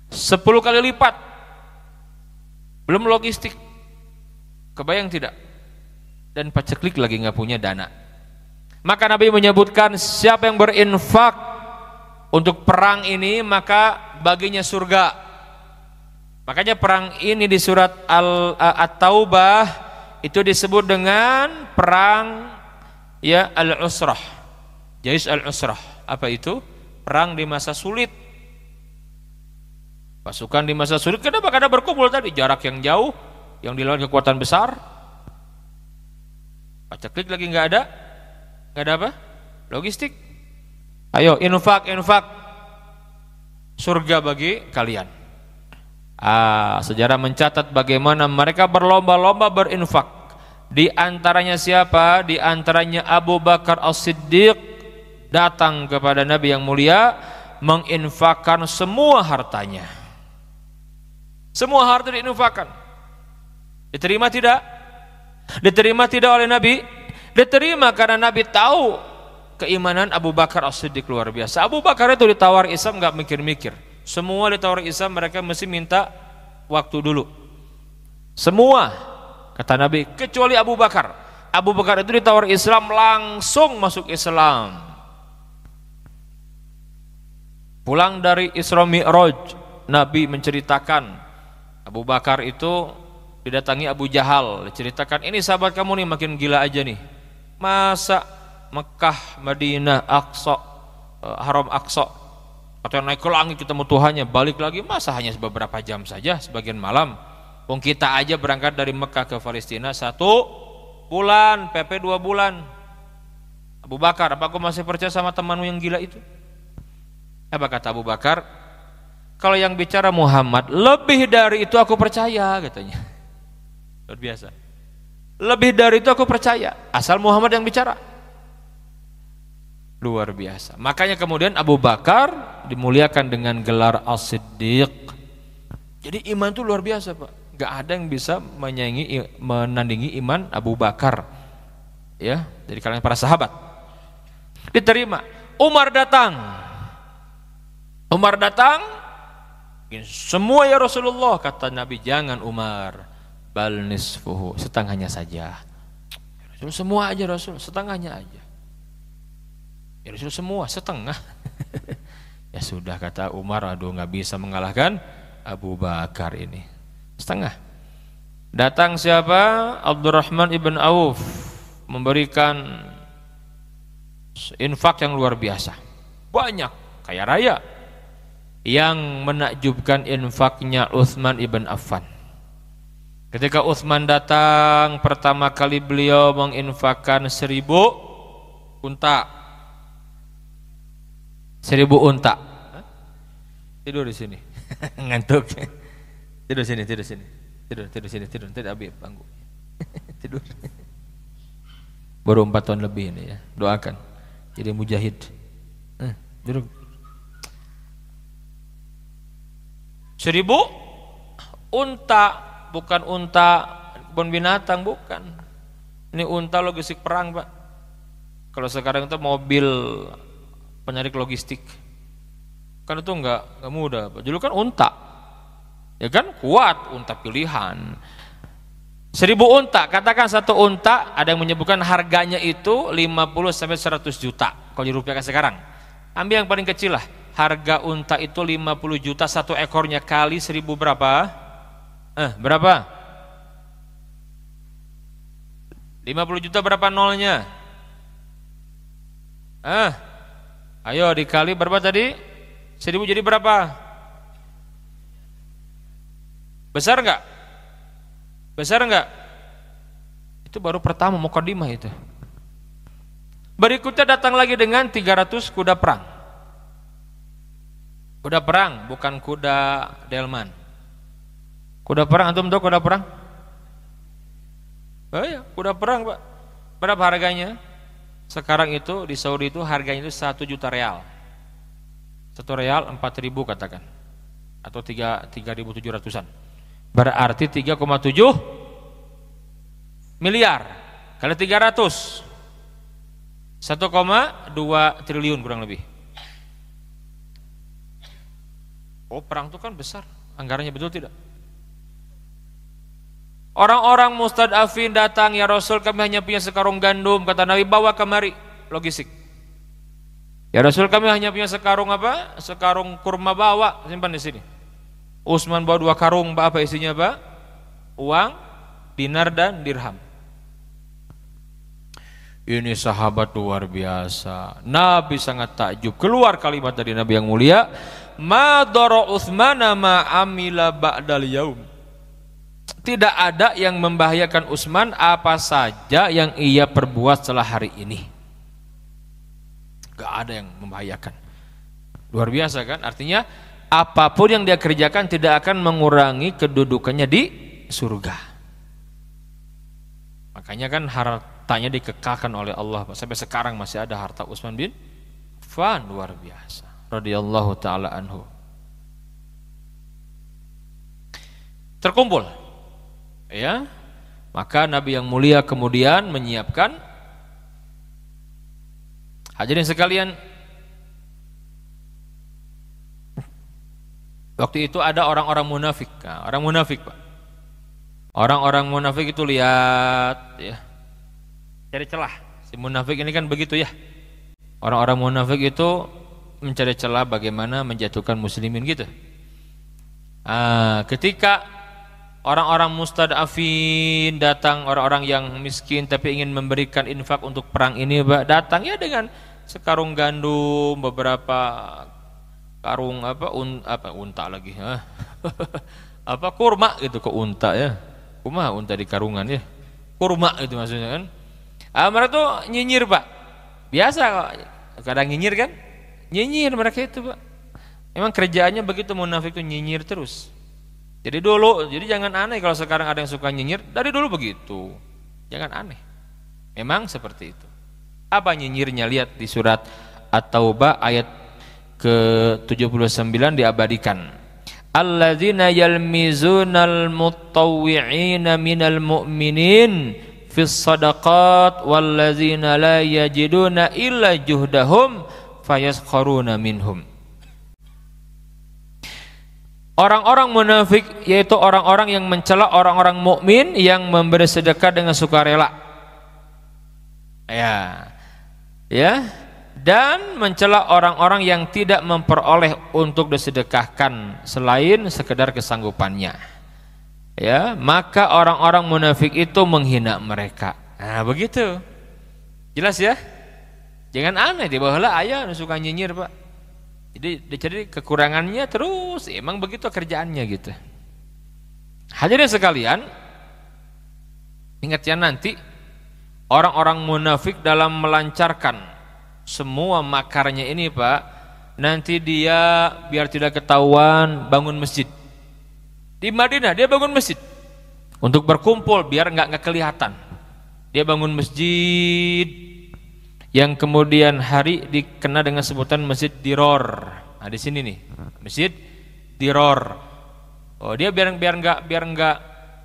10 kali lipat. Belum logistik. Kebayang tidak? Dan paceklik lagi nggak punya dana. Maka Nabi menyebutkan siapa yang berinfak untuk perang ini maka baginya surga. Makanya perang ini di surat At-Taubah itu disebut dengan perang al-usrah. Jais al-usrah. Apa itu? Perang di masa sulit. Pasukan di masa sulit. Kenapa? Karena berkumpul tadi jarak yang jauh, yang dilawan kekuatan besar. Paceklik lagi nggak ada apa? Logistik. Ayo infak. Surga bagi kalian. Sejarah mencatat bagaimana mereka berlomba-lomba berinfak. Di antaranya siapa? Di antaranya Abu Bakar As-Siddiq datang kepada Nabi yang mulia menginfakkan semua hartanya. Semua harta diinfakkan. Diterima tidak? Diterima tidak oleh Nabi? Diterima karena Nabi tahu keimanan Abu Bakar As-Siddiq luar biasa. Abu Bakar itu ditawar Islam nggak mikir-mikir. Semua ditawar Islam mereka mesti minta waktu dulu. Semua kata Nabi kecuali Abu Bakar. Abu Bakar itu ditawar Islam langsung masuk Islam. Pulang dari Isra Mi'raj, Nabi menceritakan Abu Bakar itu didatangi Abu Jahal, diceritakan ini sahabat kamu nih makin gila aja nih. Masa Mekah, Madinah, Aqsa, Haram Aqsa katanya naik ke langit ketemu Tuhannya, balik lagi masa hanya beberapa jam saja, sebagian malam. Wong kita aja berangkat dari Mekah ke Palestina 1 bulan, PP 2 bulan. Abu Bakar, apa aku masih percaya sama temanmu yang gila itu? Apa kata Abu Bakar? Kalau yang bicara Muhammad, lebih dari itu aku percaya katanya. Luar biasa. Lebih dari itu aku percaya, asal Muhammad yang bicara. Luar biasa. Makanya kemudian Abu Bakar dimuliakan dengan gelar As-Siddiq. Jadi iman itu luar biasa Pak. Gak ada yang bisa menandingi iman Abu Bakar. Ya, dari kalangan para sahabat. Diterima. Umar datang. Semua ya Rasulullah, kata Nabi jangan Umar. Bal nisfuhu, setengahnya saja. Rasul semua aja Rasul, setengahnya aja. Ya Rasul semua setengah. Ya sudah kata Umar, aduh nggak bisa mengalahkan Abu Bakar ini. Setengah. Datang siapa? Abdurrahman ibn Auf memberikan infak yang luar biasa. Banyak, kaya raya. Yang menakjubkan infaknya Utsman ibn Affan. Ketika Utsman datang pertama kali beliau menginfakkan 1.000 unta. 1.000 unta. Tidur di sini. Ngantuk. Tidur sini. Tidur Abi bangku. Tidur. Baru 4 tahun lebih ini ya. Doakan. Jadi mujahid. Duduk. 1.000 unta, bukan unta kebun binatang, bukan. Ini unta logistik perang Pak. Kalau sekarang itu mobil penarik logistik, kan itu enggak mudah Pak. Dulu kan unta, ya kan kuat, unta pilihan. 1.000 unta, katakan satu unta ada yang menyebutkan harganya itu 50 sampai 100 juta kalau dirupiahkan sekarang. Ambil yang paling kecil lah, harga unta itu 50 juta satu ekornya, kali 1000 berapa? Berapa? 50 juta berapa nolnya? Ayo dikali berapa tadi? 1000 jadi berapa? Besar enggak? Besar enggak? Itu baru pertama mukadimah itu. Berikutnya datang lagi dengan 300 kuda perang. Kuda perang, bukan kuda delman. Kuda perang, antum tahu kuda perang? Oh iya, kuda perang Pak. Berapa harganya? Sekarang itu di Saudi itu harganya itu 1 juta real. 1 real 4.000 katakan. Atau 3.700-an. Berarti 3,7 miliar kali 300, 1,2 triliun kurang lebih. Oh, perang itu kan besar anggarannya, betul tidak? Orang-orang mustadafin datang, ya Rasul kami hanya punya sekarung gandum, kata Nabi bawa kemari logistik. Ya Rasul kami hanya punya sekarung apa? Sekarung kurma, bawa simpan di sini. Utsman bawa 2 karung, apa isinya Pak? Uang, dinar dan dirham. Ini sahabat luar biasa. Nabi sangat takjub. Keluar kalimat dari Nabi yang mulia, ma dara Utsmana ma amila ba'dal yaum. Tidak ada yang membahayakan Utsman apa saja yang ia perbuat setelah hari ini. Gak ada yang membahayakan. Luar biasa kan? Artinya apapun yang dia kerjakan tidak akan mengurangi kedudukannya di surga. Makanya kan hartanya dikekalkan oleh Allah. Sampai sekarang masih ada harta Utsman bin Affan, luar biasa. Radhiyallahu taala anhu. Terkumpul. Ya. Maka Nabi yang mulia kemudian menyiapkan, hadirin sekalian, waktu itu ada orang-orang munafik. Nah, orang munafik Pak. Orang-orang munafik itu lihat ya, cari celah. Si munafik ini kan begitu ya. Orang-orang munafik itu mencari celah bagaimana menjatuhkan muslimin gitu. Ketika orang-orang mustadafin datang, orang-orang yang miskin tapi ingin memberikan infak untuk perang ini, Pak, datang ya dengan sekarung gandum, beberapa karung unta lagi, apa kurma gitu, ke unta ya, kurma unta di karungan ya, kurma itu maksudnya kan. Mereka tuh nyinyir Pak, biasa kok, kadang nyinyir kan, nyinyir mereka itu Pak. Emang kerjaannya begitu, munafik itu nyinyir terus. Jadi dulu, jadi jangan aneh kalau sekarang ada yang suka nyinyir, dari dulu begitu, jangan aneh. Memang seperti itu. Apa nyinyirnya? Lihat di surat At-Taubah ayat ke-79 diabadikan. Alladzina yalmizunal mutawwi'ina minal mu'minin fis sadaqat walladzina la yajiduna illa juhdahum fayaskharuna minhum. Orang-orang munafik yaitu orang-orang yang mencela orang-orang mukmin yang memberi sedekah dengan sukarela. Ya. Dan mencela orang-orang yang tidak memperoleh untuk disedekahkan selain sekedar kesanggupannya. Ya, maka orang-orang munafik itu menghina mereka. Nah, begitu. Jelas ya? Jangan aneh, di bawahlah ayah suka nyinyir, Pak. Jadi kekurangannya terus, emang begitu kerjaannya gitu. Hadirin sekalian, ingat ya, nanti orang-orang munafik dalam melancarkan semua makarnya ini Pak, nanti dia biar tidak ketahuan bangun masjid. Di Madinah dia bangun masjid untuk berkumpul biar nggak kelihatan. Dia bangun masjid yang kemudian hari dikenal dengan sebutan Masjid Diror. Nah, di sini nih, Masjid Diror. Oh, dia biar nggak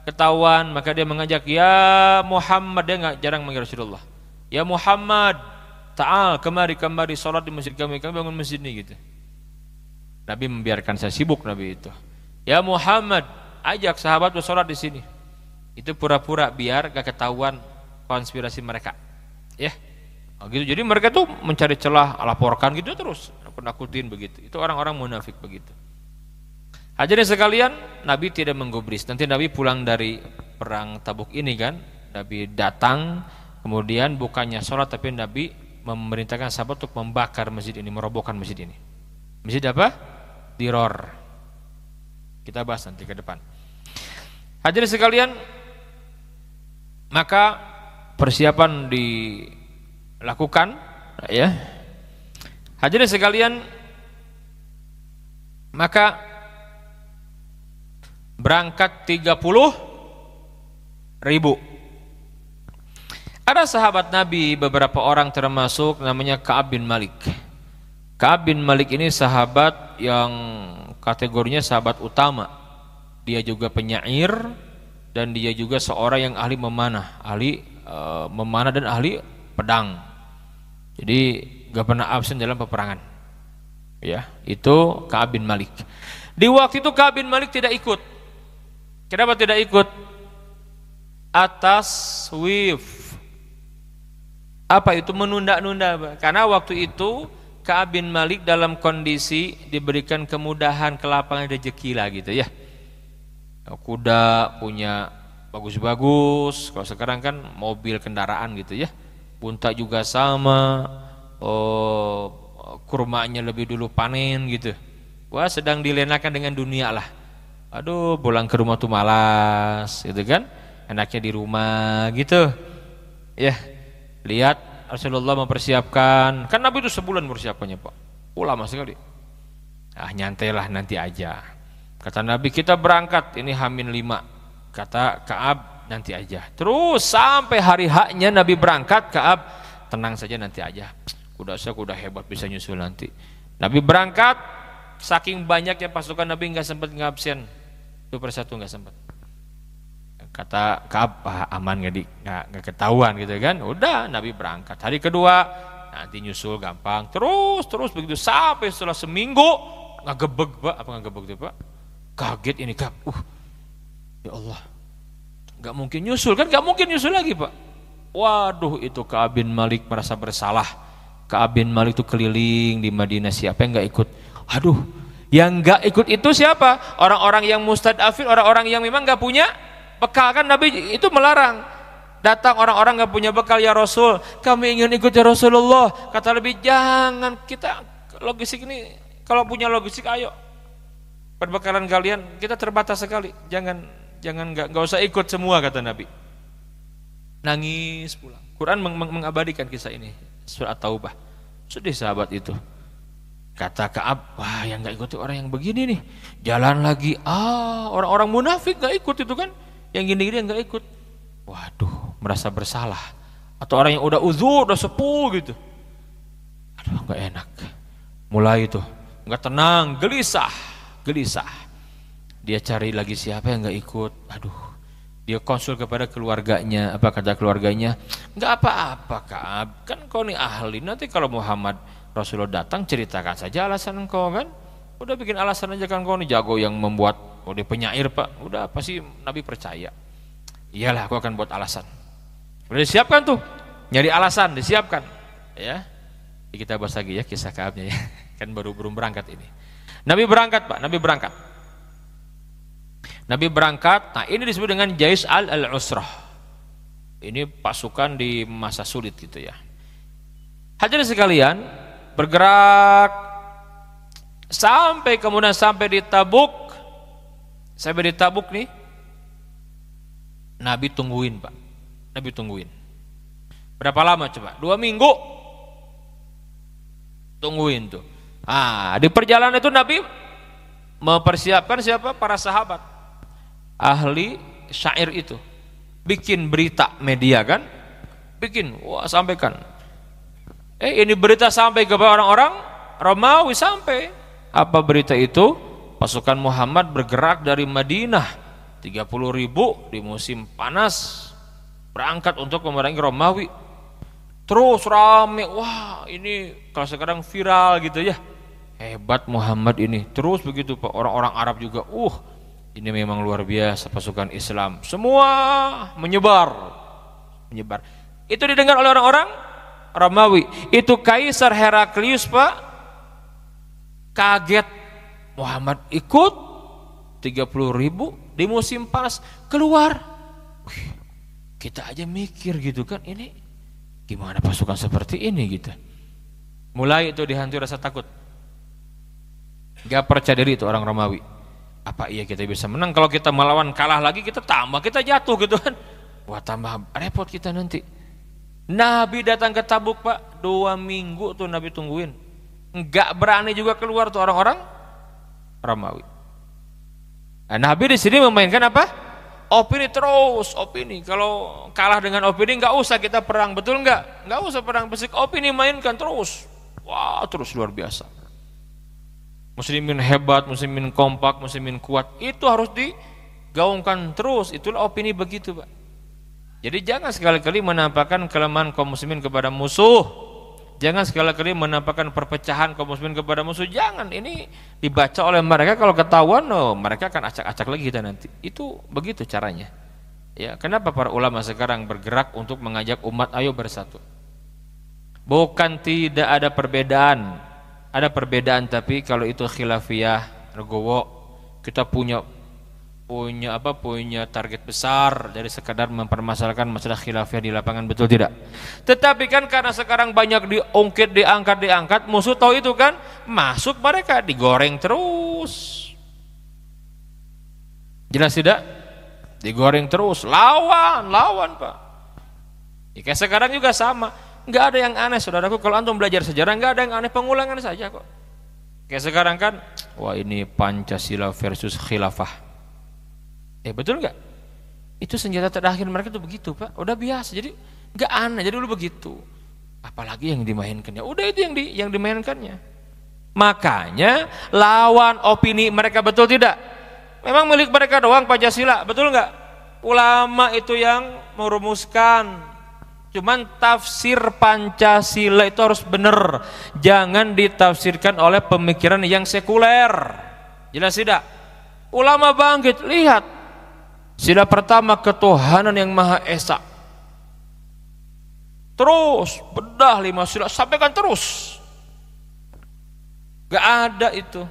ketahuan, maka dia mengajak, ya Muhammad, dia nggak jarang manggil Rasulullah. Ya Muhammad, ta'al kemari salat di masjid kami bangun masjid nih gitu. Nabi membiarkan saya sibuk Nabi itu. Ya Muhammad, ajak sahabat bersolat di sini. Itu pura-pura biar gak ketahuan konspirasi mereka. Ya. Gitu. Jadi mereka tuh mencari celah, laporkan gitu terus. nakut-nakutin begitu. Itu orang-orang munafik begitu. Hadirin sekalian, Nabi tidak menggubris. Nanti Nabi pulang dari perang Tabuk ini kan, Nabi datang, kemudian bukannya sholat, tapi Nabi memerintahkan sahabat untuk membakar masjid ini, merobohkan masjid ini. Masjid apa? Diror. Kita bahas nanti ke depan. Hadirin sekalian, maka persiapan dilakukan, ya. Hadirin sekalian, maka berangkat 30.000. Ada sahabat Nabi beberapa orang, termasuk namanya Ka'ab bin Malik. Ka'ab bin Malik ini sahabat yang kategorinya sahabat utama. Dia juga penyair dan dia juga seorang yang ahli memanah, memanah dan ahli pedang. Jadi gak pernah absen dalam peperangan. Ya, itu Ka'ab bin Malik. Di waktu itu Ka'ab bin Malik tidak ikut. Kenapa tidak ikut? Atas wif. Apa itu? Menunda-nunda. Karena waktu itu Ka'ab bin Malik dalam kondisi diberikan kemudahan, kelapangan rezeki lah gitu ya. Kuda punya bagus-bagus. Kalau sekarang kan mobil, kendaraan gitu ya. Unta juga sama. Kurmanya lebih dulu panen gitu. Wah, sedang dilenakan dengan dunia lah. Aduh, pulang ke rumah tuh malas gitu kan. Enaknya di rumah gitu. Ya, lihat Rasulullah mempersiapkan. Kan Nabi itu sebulan persiapannya, Pak. Lama sekali. Nyantailah nanti aja. Kata Nabi, kita berangkat, ini H-5. Kata Ka'ab, nanti aja. Terus sampai hari haknya Nabi berangkat, Ka'ab, tenang saja nanti aja. Kuda saya kuda hebat, bisa nyusul nanti. Nabi berangkat, saking banyaknya pasukan Nabi nggak sempat ngabsen. Itu persatu nggak sempat. Kata Ka'ab, aman nggak ketahuan gitu kan. Udah, Nabi berangkat. Hari kedua nanti nyusul gampang. Terus begitu sampai setelah seminggu ngagebeg, Pak. Apa ngagebeg itu, Pak? Kaget ini, Ka'ab. Ya Allah, nggak mungkin nyusul kan? Nggak mungkin nyusul lagi, Pak. Waduh, itu Ka'ab bin Malik merasa bersalah. Ka'ab bin Malik itu keliling di Madinah, siapa yang nggak ikut? Aduh, yang nggak ikut itu siapa? Orang-orang yang mustadafin, orang-orang yang memang nggak punya bekal. Kan Nabi itu melarang. Datang orang-orang nggak punya bekal, ya Rasul, kami ingin ikut ya Rasulullah. Kata Nabi, jangan, kita logistik ini, kalau punya logistik ayo. Perbekalan kalian kita terbatas sekali. Jangan nggak usah ikut semua, kata Nabi. Nangis pulang. Quran mengabadikan kisah ini. Surat Taubah. Sedih sahabat itu. Kata Ka'ab, wah yang gak ikut orang yang begini nih. Jalan lagi, orang-orang munafik gak ikut itu kan. Yang gini-gini yang gak ikut. Waduh, merasa bersalah. Atau orang yang udah uzur, udah sepuh gitu. Aduh, gak enak. Mulai itu, gak tenang, gelisah. Dia cari lagi siapa yang gak ikut. Aduh, dia konsul kepada keluarganya. Apa kata keluarganya? Enggak apa-apa, Ka'ab, kan kau nih ahli. Nanti kalau Muhammad Rasulullah datang, ceritakan saja alasan engkau kan. Udah bikin alasan aja kan, kau nih jago yang membuat. Dia penyair, Pak. Udah pasti Nabi percaya. Iyalah, aku akan buat alasan. Udah disiapkan tuh, nyari alasan disiapkan. Ya, kita bahas lagi ya kisah Ka'abnya ya. Kan baru berangkat ini. Nabi berangkat, Pak. Nabi berangkat, nah ini disebut dengan Jais al-Usrah. Ini pasukan di masa sulit gitu ya. Hadirin sekalian, bergerak sampai kemudian sampai di Tabuk. Sampai di Tabuk nih, Nabi tungguin, Pak. Nabi tungguin. Berapa lama coba? 2 minggu. Tungguin tuh. Di perjalanan itu Nabi mempersiapkan siapa? Para sahabat. Ahli syair itu bikin berita media kan, sampaikan. Ini berita sampai ke orang-orang Romawi. Sampai apa berita itu? Pasukan Muhammad bergerak dari Madinah 30.000 di musim panas berangkat untuk memerangi Romawi. Terus rame, wah ini kalau sekarang viral gitu ya, hebat Muhammad ini. Terus begitu, Pak, orang-orang Arab juga, ini memang luar biasa pasukan Islam. Semua menyebar. Itu didengar oleh orang-orang Romawi. Itu Kaisar Heraklius, Pak, Kaget, Muhammad ikut 30.000 di musim panas keluar. Wih, kita aja mikir gitu kan, ini gimana pasukan seperti ini gitu. Mulai itu dihantui rasa takut. Gak percaya diri itu orang Romawi. Apa iya kita bisa menang? Kalau kita melawan kalah lagi kita jatuh gitu kan. Wah, tambah repot kita nanti. Nabi datang ke Tabuk, Pak, 2 minggu tuh Nabi tungguin. Enggak berani juga keluar tuh orang-orang Romawi. Nah, Nabi di sini memainkan apa? Opini terus, opini. Kalau kalah dengan opini nggak usah kita perang, betul nggak? Nggak usah perang fisik, opini mainkan terus. Wah, terus luar biasa. Muslimin hebat, muslimin kompak, muslimin kuat, itu harus digaungkan terus. Itulah opini begitu, Pak. Jadi jangan sekali-kali menampakkan kelemahan kaum muslimin kepada musuh. Jangan sekali-kali menampakkan perpecahan kaum muslimin kepada musuh. Jangan, ini dibaca oleh mereka, kalau ketahuan mereka akan acak-acak lagi kita nanti. Itu begitu caranya. Ya, kenapa para ulama sekarang bergerak untuk mengajak umat ayo bersatu? Bukan tidak ada perbedaan. Ada perbedaan, tapi kalau itu khilafiyah, regowo, kita punya target besar dari sekadar mempermasalahkan masalah khilafiyah di lapangan, betul tidak? Tetapi kan karena sekarang banyak diangkat, musuh tahu itu kan, masuk mereka digoreng terus. Jelas tidak? Digoreng terus, lawan Pak. Ya, kayak sekarang juga sama, nggak ada yang aneh saudaraku. Kalau antum belajar sejarah nggak ada yang aneh, pengulangan saja kok. Kayak sekarang kan, wah ini Pancasila versus khilafah. Betul nggak? Itu senjata terakhir mereka tuh begitu, Pak. Udah biasa, jadi nggak aneh. Jadi dulu begitu. Apalagi yang dimainkannya. Udah itu yang dimainkannya. Makanya lawan opini mereka, betul tidak? Memang milik mereka doang Pancasila, betul nggak? Ulama itu yang merumuskan. Cuman tafsir Pancasila itu harus benar. Jangan ditafsirkan oleh pemikiran yang sekuler. Jelas tidak? Ulama bangkit, lihat. Sila pertama ketuhanan yang Maha Esa. Terus bedah 5 sila, sampaikan terus. Gak ada itu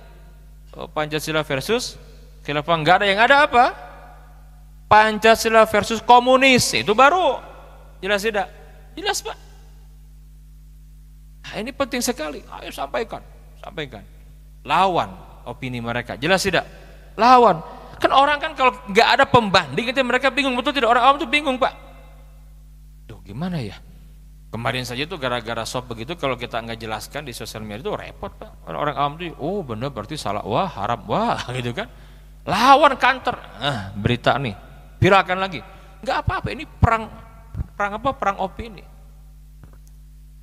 Pancasila versus khilafah, gak ada. Yang ada apa? Pancasila versus komunis, itu baru. Jelas tidak? Jelas, Pak. Nah, ini penting sekali. Ayo sampaikan. Lawan opini mereka. Jelas tidak? Lawan. Kan orang kan kalau nggak ada pembanding itu mereka bingung, betul tidak? Orang awam itu bingung, Pak. Duh, gimana ya? Kemarin saja tuh gara-gara sop begitu, kalau kita nggak jelaskan di sosial media itu repot, Pak. Orang awam tuh, oh benar berarti salah, wah haram, wah gitu kan. Lawan kantor, berita nih, viralkan lagi. Nggak apa-apa, ini perang opini.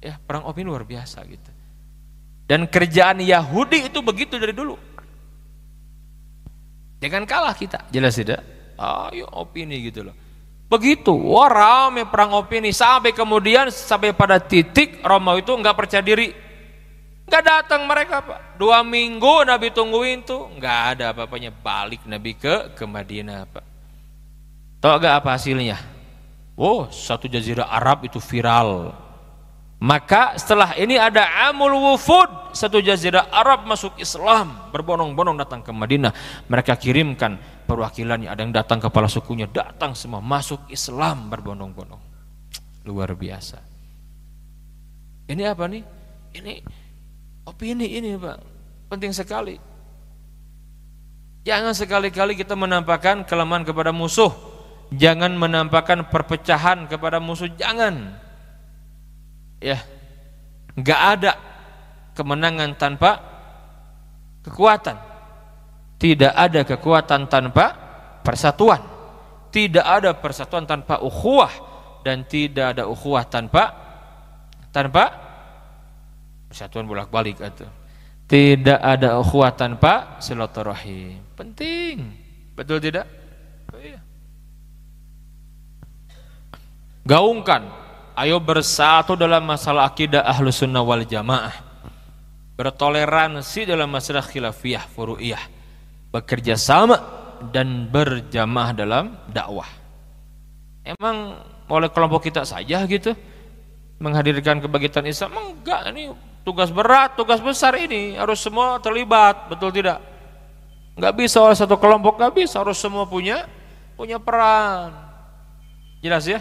Ya, perang opini luar biasa gitu. Dan kerjaan Yahudi itu begitu dari dulu. Jangan kalah kita, jelas tidak? Ayo opini gitu loh. Begitu, wah rame perang opini, sampai pada titik Romawi itu nggak percaya diri, nggak datang mereka, Pak. 2 minggu Nabi tungguin tuh, nggak ada apa-apanya. Balik Nabi ke Madinah, Pak. Tahu nggak apa hasilnya? Oh, satu jazirah Arab itu viral. Maka setelah ini ada Amul Wufud, satu jazirah Arab masuk Islam, berbondong-bondong datang ke Madinah. Mereka kirimkan perwakilannya, ada yang datang kepala sukunya, datang semua masuk Islam berbondong-bondong. Luar biasa. Ini apa nih? Ini opini ini, Pak. Penting sekali. Jangan sekali-kali kita menampakkan kelemahan kepada musuh. Jangan menampakkan perpecahan kepada musuh, jangan. Ya, nggak ada kemenangan tanpa kekuatan. Tidak ada kekuatan tanpa persatuan. Tidak ada persatuan tanpa ukhuwah, dan tidak ada ukhuwah tanpa persatuan bolak-balik itu. Tidak ada ukhuwah tanpa silaturahim. Penting, betul tidak? Iya. Gaungkan. Ayo bersatu dalam masalah akidah Ahlus Sunnah wal Jamaah. Bertoleransi dalam masalah khilafiyah, furu'iyah. Bekerja sama dan berjamaah dalam dakwah. Emang oleh kelompok kita saja gitu menghadirkan kebangkitan Islam? Enggak, ini Tugas berat, tugas besar ini harus semua terlibat, betul tidak? Nggak bisa oleh satu kelompok, nggak bisa, harus semua punya peran. Jelas ya?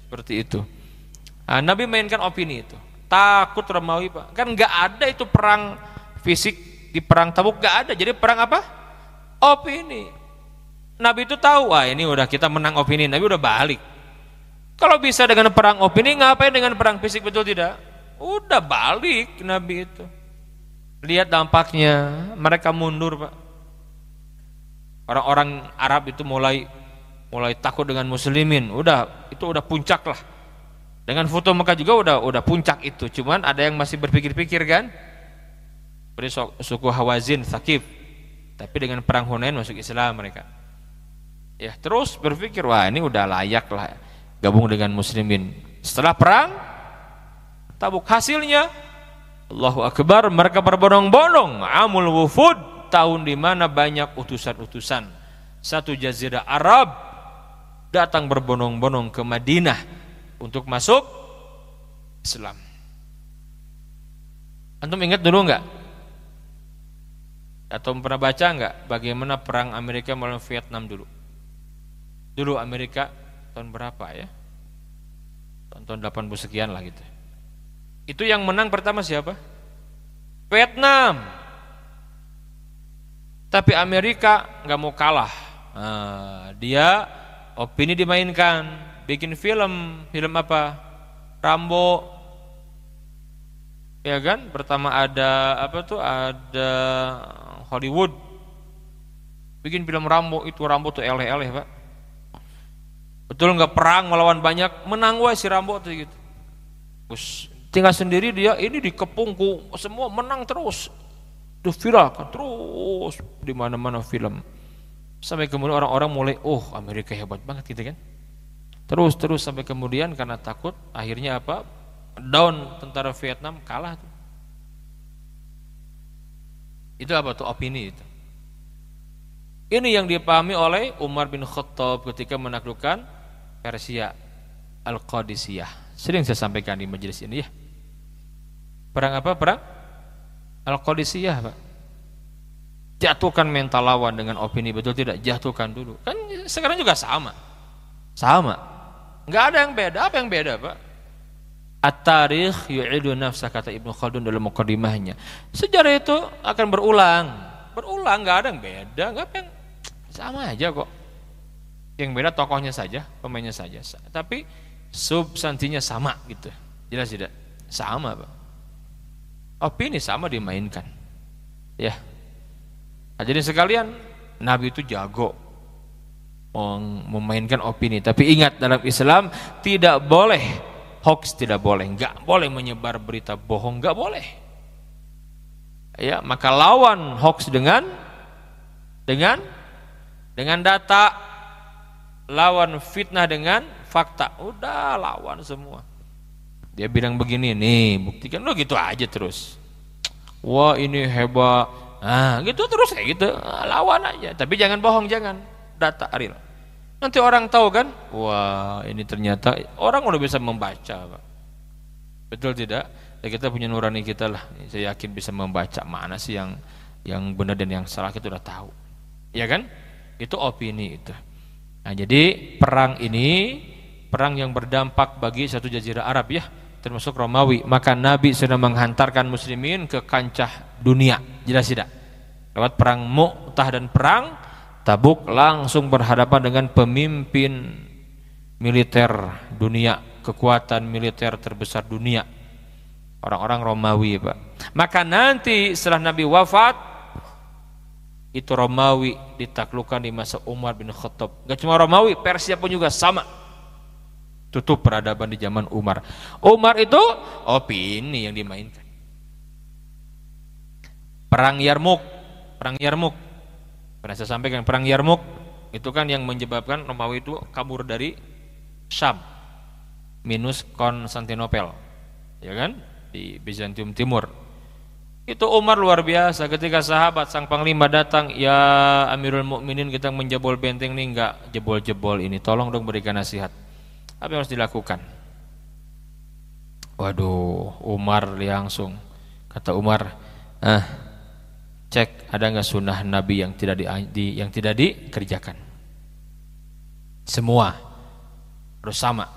Seperti itu. Nah, Nabi mainkan opini itu. Takut Romawi, Pak. Kan nggak ada itu perang fisik di perang Tabuk, nggak ada. Jadi perang apa? Opini. Nabi itu tahu, wah ini udah kita menang opini, Nabi udah balik. Kalau bisa dengan perang opini, ngapain dengan perang fisik, betul tidak? Udah balik Nabi itu. Lihat dampaknya, mereka mundur, Pak. Orang-orang Arab itu mulai takut dengan muslimin. Itu udah puncak lah. Dengan foto Mekah juga udah puncak itu. Cuman ada yang masih berpikir-pikir kan? Seperti suku Hawazin, Thaqif. Tapi dengan perang Hunain masuk Islam mereka. Ya, terus berpikir, wah ini udah layak lah gabung dengan muslimin. Setelah perang Tabuk, hasilnya Allahu Akbar, mereka berbondong-bondong. Amul Wufud, tahun di mana banyak utusan-utusan satu jazirah Arab datang berbondong-bondong ke Madinah untuk masuk Islam. Antum ingat dulu enggak? Atau pernah baca enggak bagaimana perang Amerika melawan Vietnam dulu? Dulu Amerika tahun berapa ya? Tahun 80 sekian lah gitu. Itu yang menang pertama siapa? Vietnam. Tapi Amerika nggak mau kalah. Dia opini dimainkan, bikin film apa? Rambo. Ya kan? Pertama ada Ada Hollywood. Bikin film Rambo, itu Rambo tuh eleh-eleh, Pak. Betul nggak, perang melawan banyak, menang si Rambo tuh gitu. Terus tinggal sendiri dia, ini dikepung semua, menang terus. Diviralkan terus di mana-mana film. Sampai kemudian orang-orang mulai, Amerika hebat banget gitu kan. Terus sampai kemudian karena takut, akhirnya apa? Down tentara Vietnam, kalah tuh. Itu apa tuh? Opini itu. Ini yang dipahami oleh Umar bin Khattab ketika menaklukkan Persia, Al-Qadisiyah. Sering saya sampaikan di majelis ini ya. Perang apa? Perang Al-Qadisiyah, Pak. Jatuhkan mental lawan dengan opini, betul tidak? Jatuhkan dulu. Kan sekarang juga sama. Enggak ada yang beda. Apa yang beda, Pak? At-tarikh yu'idu nafsah, kata Ibnu Khaldun dalam muqaddimahnya. Sejarah itu akan berulang, enggak ada yang beda, enggak apa yang sama aja kok. Yang beda tokohnya saja, pemainnya saja. Tapi substansinya sama gitu. Jelas tidak? Sama, Pak. Opini sama dimainkan. Ya. Jadi sekalian, Nabi itu jago memainkan opini. Tapi ingat, dalam Islam tidak boleh hoax, tidak boleh, enggak boleh menyebar berita bohong, enggak boleh. Ya, maka lawan hoax dengan data, lawan fitnah dengan fakta. Udah lawan semua. Dia bilang begini, nih buktikan, lo gitu aja terus. Wah ini hebat, gitu terus kayak gitu, lawan aja. Tapi jangan bohong, jangan, data real. Nanti orang tahu kan, wah ini ternyata orang udah bisa membaca, Pak. Betul tidak? Ya kita punya nurani kita lah. Saya yakin bisa membaca mana sih yang benar dan yang salah, kita udah tahu. Ya kan? Itu opini itu. Nah, jadi perang ini perang yang berdampak bagi satu jazirah Arab ya, termasuk Romawi. Maka Nabi sudah menghantarkan muslimin ke kancah dunia. Jelas tidak? Lewat perang Mu'tah dan perang Tabuk, langsung berhadapan dengan pemimpin militer dunia, kekuatan militer terbesar dunia, orang-orang Romawi, Pak. Maka nanti setelah Nabi wafat, itu Romawi ditaklukkan di masa Umar bin Khattab. Gak cuma Romawi, Persia pun juga sama. Tutup peradaban di zaman Umar. Umar itu opini yang dimainkan. Perang Yarmuk. Pernah saya sampaikan, perang Yarmuk itu kan yang menyebabkan Romawi itu kabur dari Syam minus Konstantinopel, ya kan, di Bizantium Timur. Itu Umar luar biasa ketika sahabat sang panglima datang, ya Amirul Mukminin, kita menjebol benteng ini, enggak jebol-jebol ini, tolong dong berikan nasihat. Apa yang harus dilakukan? Waduh, Umar langsung Kata Umar, cek ada nggak sunnah Nabi yang tidak dikerjakan. Semua harus sama.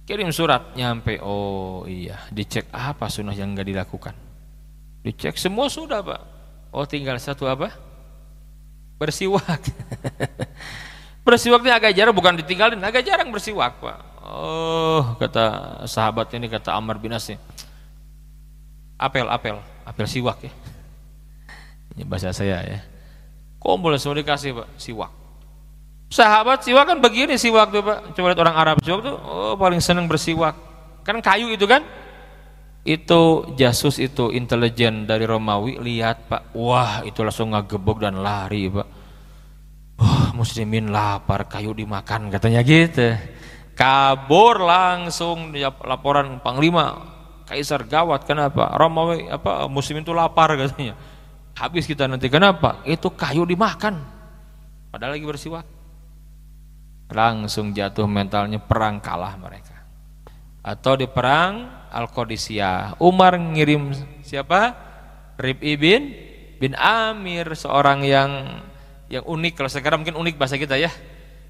Kirim surat nyampe, oh iya, dicek apa sunnah yang nggak dilakukan. Dicek semua sudah Pak. Oh tinggal satu apa? Bersiwak. Bersiwaknya agak jarang, bukan ditinggalin, agak jarang bersiwak Pak. Oh kata sahabat ini, kata Ammar bin As, apel siwak ya. Ini bahasa saya ya. Kumpul semua dikasih Pak siwak. Sahabat siwak kan begini siwak tuh Pak. Coba lihat orang Arab siwak tuh, oh paling seneng bersiwak. Kan kayu itu kan. Itu jasus itu intelijen dari Romawi lihat Pak. Wah, itu langsung ngagebok dan lari Pak. Wah, muslimin lapar, kayu dimakan katanya gitu. Kabur langsung laporan Panglima Kaisar, gawat, kenapa? Romawi muslimin itu lapar katanya. Habis kita nanti, kenapa? Itu kayu dimakan. Padahal lagi bersiwak. Langsung jatuh mentalnya, perang kalah mereka. Atau di perang Al-Qadisiyah, Umar ngirim siapa? Rib'i bin Amir, seorang yang unik. Kalau sekarang mungkin unik bahasa kita ya.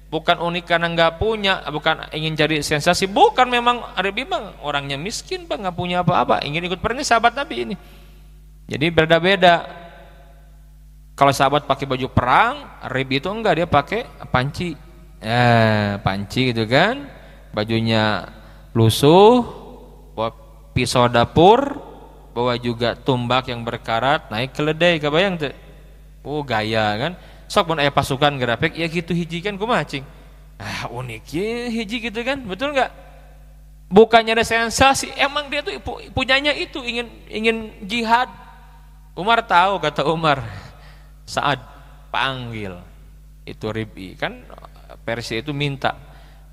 Bukan unik karena nggak punya, bukan ingin cari sensasi, bukan, memang Rib'i bang orangnya miskin Pak, nggak punya apa-apa, ingin ikut perang. Ini sahabat Nabi ini. Jadi beda-beda. Kalau sahabat pakai baju perang, Rib'i itu enggak, dia pakai panci. Panci gitu kan, bajunya lusuh, bawa pisau dapur, bawa juga tumbak yang berkarat, naik keledai, kebayang tuh? Oh gaya kan, sok pun ayah pasukan grafik, ya gitu hiji kan kumacing. Unik ya hiji gitu kan, betul nggak? Bukannya ada sensasi, emang dia tuh punyanya itu, ingin jihad. Umar tahu, kata Umar, saat panggil itu Rib'i kan, Persia itu minta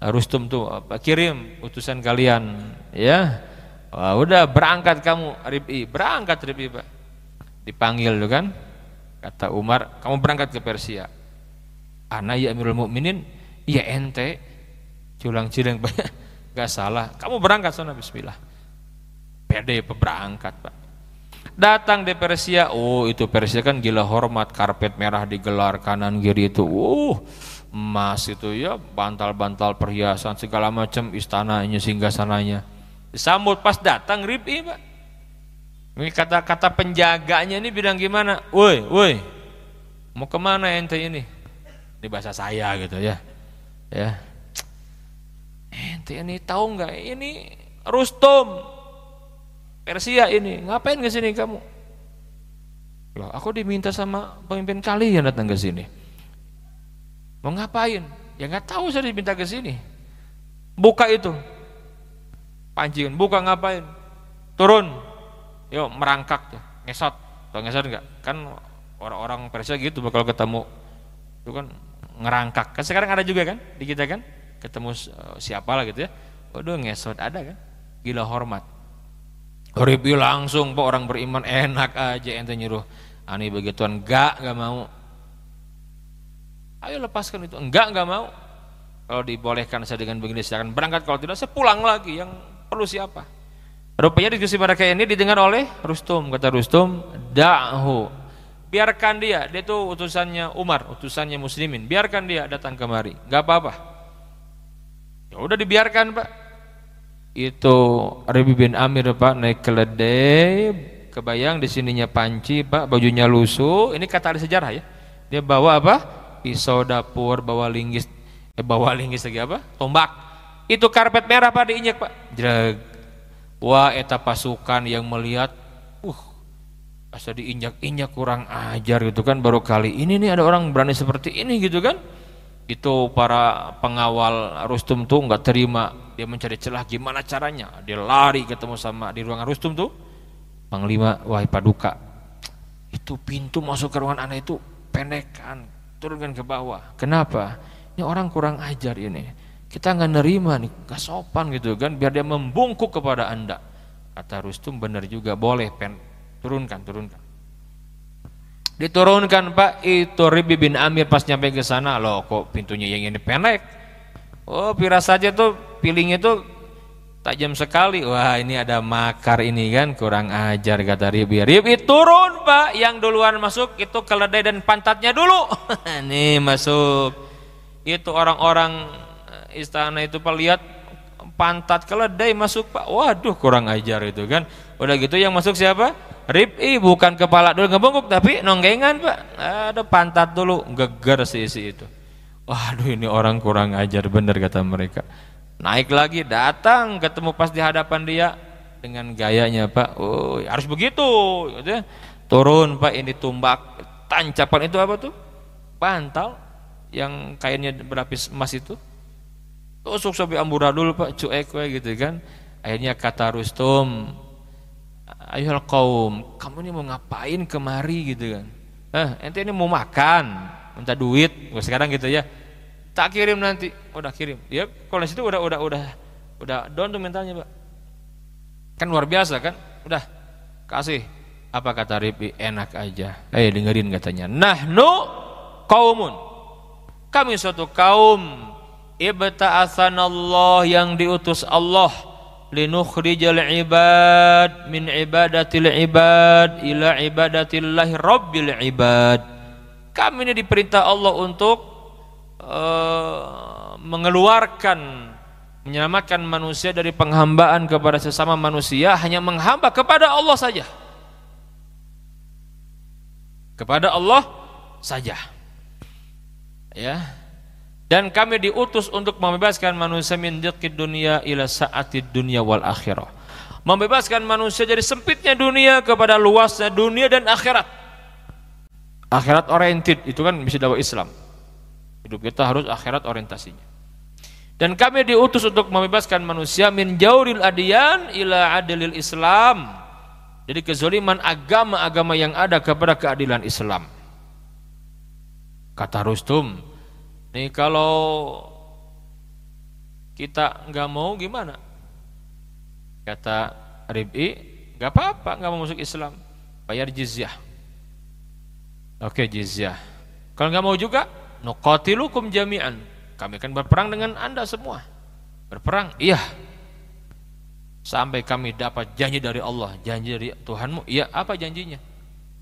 Rustum tuh kirim utusan kalian ya. Udah berangkat kamu Rib'i, berangkat Rib'i Pak. Dipanggil tuh kan, kata Umar, kamu berangkat ke Persia. Ana ya Amirul Mukminin, ya ente culang-ciling gak salah, kamu berangkat sana, bismillah. Pede berangkat Pak. Datang di Persia, oh itu Persia kan gila hormat, karpet merah digelar kanan kiri itu, emas itu ya, bantal-bantal perhiasan segala macam, istananya, singgasananya. Disambut pas datang Rib'i Pak. Ini kata-kata penjaganya ini bilang gimana? Woi, mau kemana ente ini? Ini bahasa saya gitu ya. Ya, ente ini tahu nggak? Ini Rustum Persia ini, ngapain ke sini kamu? Loh, aku diminta sama pemimpin kalian datang ke sini. Mau ngapain? Ya nggak tahu, saya diminta ke sini. Buka itu pancingan, buka, ngapain? Turun, yuk merangkak tuh, ngesot. Tau ngesot nggak? Kan orang-orang Persia gitu bakal ketemu itu kan ngerangkak. Kan sekarang ada juga kan di kita kan, ketemu siapa lah gitu ya. Waduh ngesot ada kan, gila hormat. Rib'i langsung, Pak, orang beriman enak aja ente nyuruh ani begituan, enggak mau. Ayo lepaskan itu, enggak mau. Kalau dibolehkan saya dengan begini silakan berangkat, kalau tidak saya pulang lagi, yang perlu siapa? Rupanya diskusi mereka ini didengar oleh Rustum. Kata Rustum, da'hu, biarkan dia itu utusannya Umar, utusannya muslimin, biarkan dia datang kemari, enggak apa-apa. Ya udah dibiarkan Pak. Itu Rib'i bin Amir Pak naik keledai, kebayang di sininya panci Pak, bajunya lusuh. Ini kata ahli sejarah ya. Dia bawa apa? Pisau dapur, bawa linggis lagi apa? Tombak. Itu karpet merah Pak diinjak Pak. Jreg. Wah, eta pasukan yang melihat, asa diinjak-injak, kurang ajar gitu kan, baru kali ini nih ada orang berani seperti ini gitu kan. Itu para pengawal Rustum tuh nggak terima, dia mencari celah gimana caranya, dia lari ketemu sama di ruangan Rustum tuh Panglima, wahai Paduka, itu pintu masuk ke ruangan Anda itu pendekkan, turunkan ke bawah. Kenapa? Ini orang kurang ajar ini, kita nggak nerima nih, nggak sopan gitu kan, biar dia membungkuk kepada Anda. Kata Rustum, benar juga, boleh turunkan. Diturunkan Pak. Itu Rib'i bin Amir pas nyampe ke sana, loh kok pintunya yang ini pendek. Oh pira saja tuh pilingnya tuh tajam sekali. Wah, ini ada makar ini kan, kurang ajar kata Rib'i. Rib'i turun Pak, yang duluan masuk itu keledai dan pantatnya dulu. Nih masuk. Itu orang-orang istana itu Pak, lihat pantat keledai masuk Pak. Waduh, kurang ajar itu kan. Udah gitu yang masuk siapa? Rib'i, bukan kepala dulu ngebungkuk tapi nonggengan Pak. Ada pantat dulu, geger si itu. Waduh, ini orang kurang ajar bener kata mereka. Naik lagi, datang ketemu pas di hadapan dia dengan gayanya Pak. Oh, harus begitu gitu ya. Turun Pak, ini tumbak tancapan itu apa tuh? Bantal yang kainnya berlapis emas itu. Tusuk sampai amburadul Pak, cuek gitu kan. Akhirnya kata Rustum, "Ayuhal qaum, kamu ini mau ngapain kemari gitu kan? Ente ini mau makan, minta duit." Sekarang gitu ya. Tak kirim nanti, udah kirim. Ya, kalau di situ udah down tuh mentalnya Pak. Kan luar biasa kan? Udah kasih. Apa kata Rib'i? Enak aja. Dengerin katanya. Nahnu qaumun. Kami suatu kaum ibta'atsanallah, yang diutus Allah, linukhrijal ibad min ibadatil ibad ila ibadatillahi rabbil ibad. Kami ini diperintah Allah untuk mengeluarkan, menyelamatkan manusia dari penghambaan kepada sesama manusia, hanya menghamba kepada Allah saja, kepada Allah saja ya. Dan kami diutus untuk membebaskan manusia min diqqid dunya ila sa'atid dunya wal akhirah, membebaskan manusia dari sempitnya dunia kepada luasnya dunia dan akhirat. Akhirat oriented itu kan bisa dakwah Islam. Hidup kita harus akhirat orientasinya. Dan kami diutus untuk membebaskan manusia min jauril adyan ila adilil Islam, dari kezaliman agama-agama yang ada kepada keadilan Islam. Kata Rustum, nih kalau kita nggak mau gimana? Kata Rib'i, nggak apa-apa, nggak mau masuk Islam, bayar jizyah. Oke, jizyah. Kalau nggak mau juga, nuqatilukum jami'an, kami akan berperang dengan anda semua. Berperang? Iya. Sampai kami dapat janji dari Allah, janji dari Tuhanmu. Iya, apa janjinya?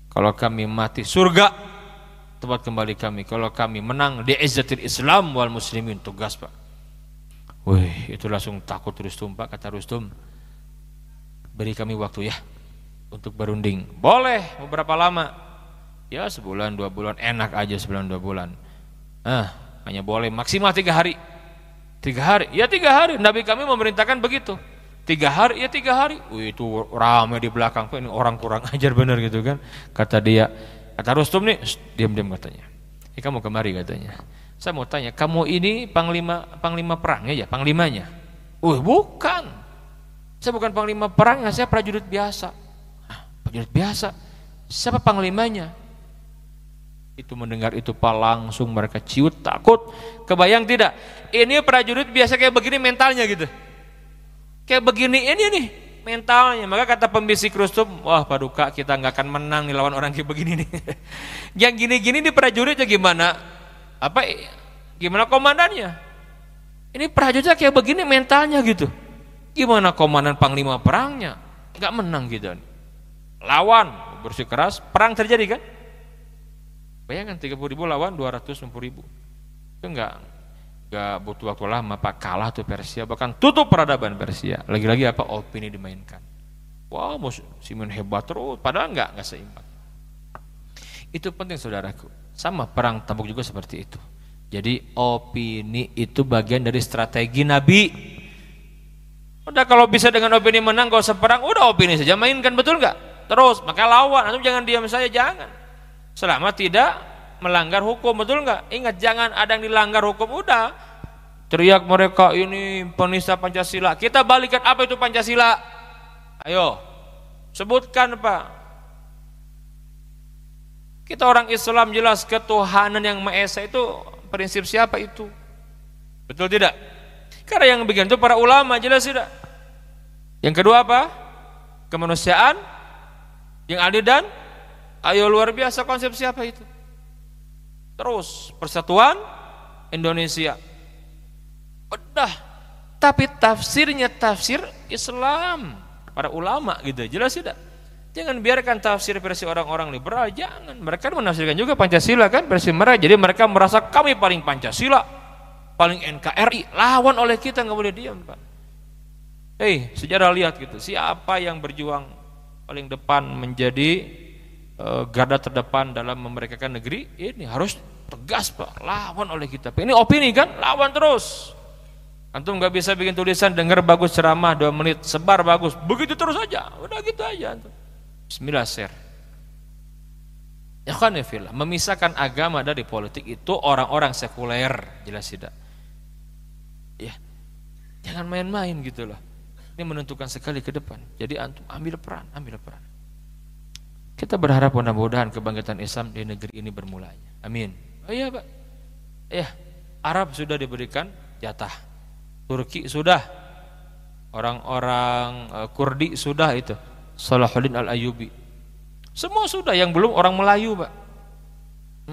Kalau kami mati, surga tempat kembali kami. Kalau kami menang, di izzatil Islam wal muslimin. Tugas Pak. Wih, itu langsung takut Rustum Pak. Kata Rustum, beri kami waktu ya untuk berunding. Boleh, beberapa lama? Ya, sebulan 2 bulan, enak aja sebulan 2 bulan. Hanya boleh maksimal 3 hari. 3 hari, ya 3 hari. Nabi kami memerintahkan begitu. 3 hari, ya 3 hari. Wih, itu ramai di belakang. Kok ini orang kurang ajar bener gitu kan? Kata dia, kata Rustum nih, diam-diam katanya. Kamu kemari katanya. Saya mau tanya, kamu ini panglima perangnya ya, panglimanya? Bukan. Saya bukan panglima perangnya, saya prajurit biasa. Prajurit biasa. Siapa panglimanya? Itu mendengar itu Pak, langsung mereka ciut takut. Kebayang tidak? Ini prajurit biasa kayak begini mentalnya gitu. Kayak begini ini nih mentalnya. Maka kata pembisik Rustum, wah Paduka, kita nggak akan menang nih lawan orang kayak begini nih. Yang gini-gini di prajuritnya gimana? Gimana komandannya? Ini prajuritnya kayak begini mentalnya gitu. Gimana komandan panglima perangnya? Nggak menang gitu. Lawan bersikeras, perang terjadi kan? Bayangkan 30.000 lawan 260.000. Itu enggak butuh waktu lama Pak, kalah tuh Persia, bahkan tutup peradaban Persia. Lagi-lagi apa? Opini dimainkan. Wah, muslimin hebat terus, padahal enggak seimbang. Itu penting saudaraku. Sama perang Tabuk juga seperti itu. Jadi opini itu bagian dari strategi Nabi. Udah kalau bisa dengan opini menang, gak usah perang, udah opini saja mainkan, betul enggak? Terus, maka lawan, antum jangan diam saja, jangan. Selama tidak melanggar hukum, betul enggak? Ingat, jangan ada yang dilanggar hukum. Udah teriak mereka ini penista Pancasila, kita balikan apa itu Pancasila? Ayo sebutkan Pak. Kita orang Islam jelas ketuhanan yang Maha Esa itu prinsip siapa itu? Betul tidak? Karena yang bikin itu para ulama, jelas tidak? Yang kedua apa? Kemanusiaan yang adil dan ayo, luar biasa konsep siapa itu? Terus persatuan Indonesia. Udah Tapi tafsirnya tafsir Islam, para ulama gitu, jelas tidak? Jangan biarkan tafsir versi orang-orang liberal, jangan. Mereka menafsirkan juga Pancasila kan versi mereka, jadi mereka merasa kami paling Pancasila, paling NKRI, lawan oleh kita, nggak boleh diam Pak. Sejarah lihat gitu, siapa yang berjuang paling depan menjadi garda terdepan dalam memerdekakan negeri, ini harus tegas Pak, lawan oleh kita. Ini opini kan, lawan terus. Antum nggak bisa bikin tulisan, dengar bagus ceramah 2 menit, sebar bagus, begitu terus aja, udah gitu aja. Bismillah share. Ikhwanifillah, memisahkan agama dari politik itu orang-orang sekuler, jelas tidak. Ya, jangan main-main gitu loh. Ini menentukan sekali ke depan. Jadi antum ambil peran. Kita berharap mudah-mudahan kebangkitan Islam di negeri ini bermulanya. Amin. Oh iya Pak. Arab sudah diberikan jatah. Turki sudah. Orang-orang Kurdi sudah itu. Salahuddin Al-Ayyubi. Semua sudah, yang belum orang Melayu Pak.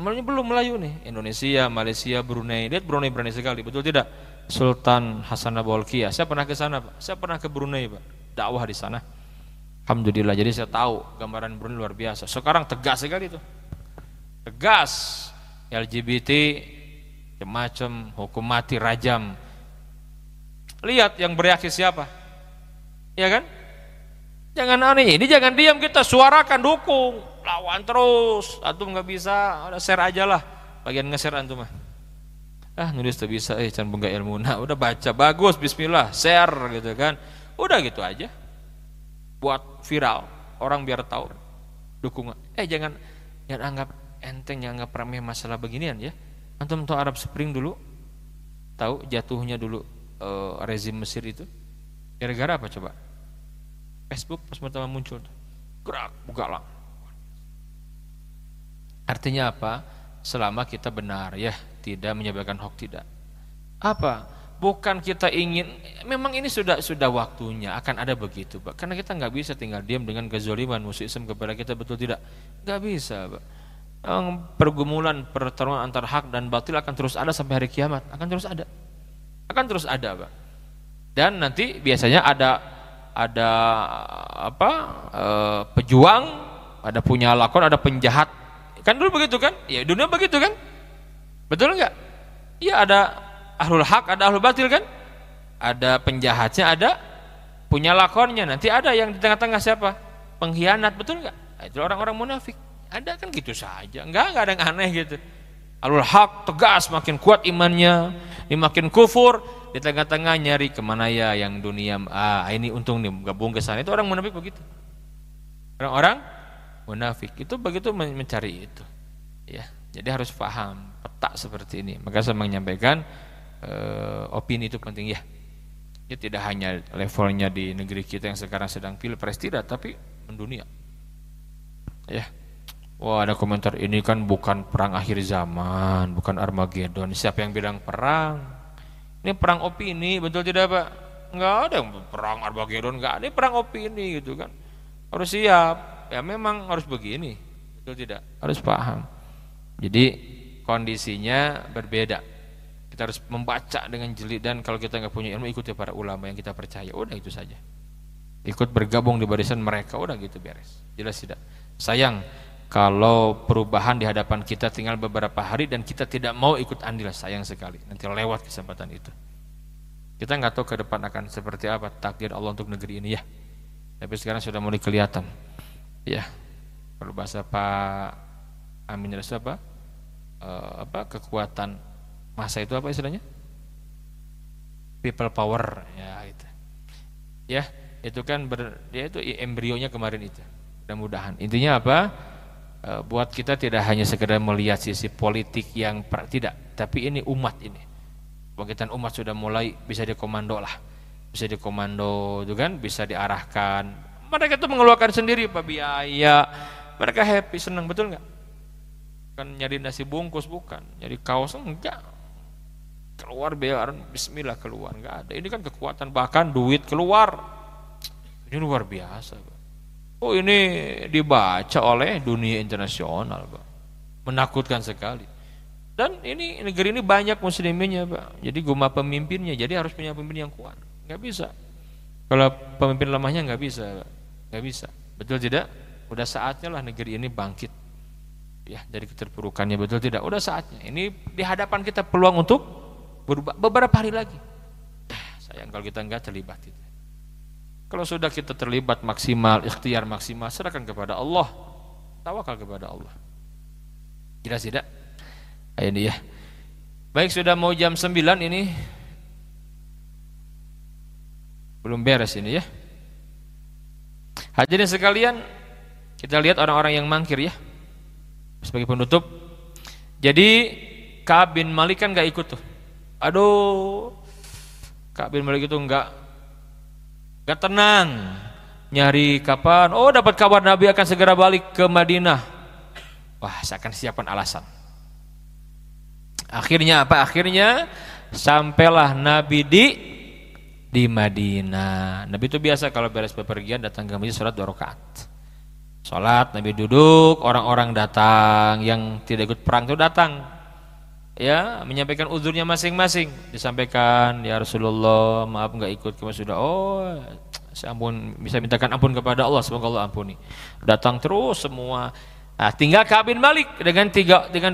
Belum Melayu nih. Indonesia, Malaysia, Brunei. Lihat Brunei berani sekali, betul tidak? Sultan Hasan Bolkiah. Saya pernah ke sana Pak. Saya pernah ke Brunei Pak. Dakwah di sana. Alhamdulillah, jadi saya tahu gambaran Brunei luar biasa. Sekarang tegas sekali itu. Tegas. LGBT macam hukum mati, rajam. Lihat yang bereaksi siapa? Ya kan? Jangan aneh, ini jangan diam, kita suarakan, dukung, lawan terus. Antum nggak bisa, udah share aja lah. Bagian nge-share antum mah. Nulis tuh bisa, can bunga ilmu. Nah, udah baca bagus, bismillah, share gitu kan. Udah gitu aja. Buat viral, orang biar tahu dukungan. Jangan anggap enteng, jangan anggap remeh masalah beginian ya. Antum tahu Arab Spring dulu? Tahu jatuhnya dulu rezim Mesir itu? Gara-gara apa coba? Facebook pas pertama muncul, gerak bugalang. Artinya apa? Selama kita benar ya, tidak menyebarkan hoax, tidak. Apa? Bukan kita ingin, memang ini sudah waktunya akan ada begitu, Pak. Karena kita nggak bisa tinggal diam dengan kezaliman musuh Islam kepada kita, betul tidak? Nggak bisa, Pak. Pergumulan, pertarungan antara hak dan batil akan terus ada sampai hari kiamat, akan terus ada, Pak. Dan nanti biasanya ada pejuang, ada punya lakon, ada penjahat. Kan dulu begitu kan? Ya dunia begitu kan? Betul enggak? Iya, ada ahlul hak, ada ahlul batil kan? Ada penjahatnya, ada punya lakonnya. Nanti ada yang di tengah-tengah siapa? Pengkhianat, betul enggak? Itu orang-orang munafik. Ada kan gitu saja. Enggak ada yang aneh gitu. Ahlul hak tegas, makin kuat imannya, ini makin kufur, di tengah-tengah nyari kemana ya yang dunia, ini untung nih gabung ke sana. Itu orang munafik begitu. Orang-orang munafik itu begitu mencari itu. Ya, jadi harus paham peta seperti ini. Maka saya menyampaikan opini itu penting ya. Ya tidak hanya levelnya di negeri kita yang sekarang sedang pilpres, tidak, tapi mendunia. Ya. Wah, ada komentar, ini kan bukan perang akhir zaman, bukan Armageddon. Siapa yang bilang perang? Ini perang opini, betul tidak Pak? Enggak ada yang perang Armageddon, enggak ada, ini perang opini gitu kan. Harus siap, ya memang harus begini, betul tidak? Harus paham. Jadi kondisinya berbeda. Kita harus membaca dengan jeli, dan kalau kita nggak punya ilmu, ikuti para ulama yang kita percaya. Udah itu saja. Ikut bergabung di barisan mereka, udah gitu beres. Jelas tidak? Sayang kalau perubahan di hadapan kita tinggal beberapa hari dan kita tidak mau ikut andil, sayang sekali. Nanti lewat kesempatan itu. Kita nggak tahu ke depan akan seperti apa takdir Allah untuk negeri ini ya. Tapi sekarang sudah mulai kelihatan. Ya. Kalau bahasa Pak Amin Rais kekuatan masa itu apa istilahnya? People power ya itu. Ya, itu kan dia itu embrionya kemarin itu. Mudah-mudahan. Intinya apa? Buat kita tidak hanya sekedar melihat sisi politik yang tidak, tapi ini umat ini. Kebangkitan umat sudah mulai bisa dikomando lah. Bisa dikomando itu kan, bisa diarahkan. Mereka itu mengeluarkan sendiri Pak biaya. Mereka happy, senang, betul enggak? Kan nyari nasi bungkus bukan, nyari kaos enggak. Keluar biar bismillah keluar, enggak ada. Ini kan kekuatan, bahkan duit keluar. Ini luar biasa, Pak. Oh, ini dibaca oleh dunia internasional, Pak. Menakutkan sekali. Dan ini negeri ini banyak musliminnya Pak. Jadi guma pemimpinnya, jadi harus punya pemimpin yang kuat. Nggak bisa. Kalau pemimpin lemahnya nggak bisa Pak. Nggak bisa. Betul tidak? Udah saatnya lah negeri ini bangkit. Ya dari keterpurukannya, betul tidak? Udah saatnya. Ini di hadapan kita peluang untuk berubah beberapa hari lagi. Sayang kalau kita nggak terlibat itu. Kalau sudah kita terlibat maksimal, ikhtiar maksimal, serahkan kepada Allah. Tawakal kepada Allah. Jelas tidak? Ini ya. Baik, sudah mau jam 9 ini. Belum beres ini ya. Hadirin sekalian, kita lihat orang-orang yang mangkir ya. Sebagai penutup. Jadi Ka'ab bin Malik kan gak ikut tuh. Aduh, Ka'ab bin Malik itu gak tenang. Nyari kapan? Oh, dapat kabar Nabi akan segera balik ke Madinah. Wah, saya akan siapkan alasan. Akhirnya apa? Akhirnya sampailah Nabi di Madinah. Nabi itu biasa kalau beres bepergian datang ke masjid sholat 2 rakaat. Sholat, Nabi duduk, orang-orang datang, yang tidak ikut perang itu datang. Ya, menyampaikan uzurnya masing-masing. Disampaikan, ya Rasulullah, maaf enggak ikut, kami sudah. Oh, saya ampun, bisa mintakan ampun kepada Allah, semoga Allah ampuni. Datang terus semua. Nah, tinggal Ka'ab bin Malik dengan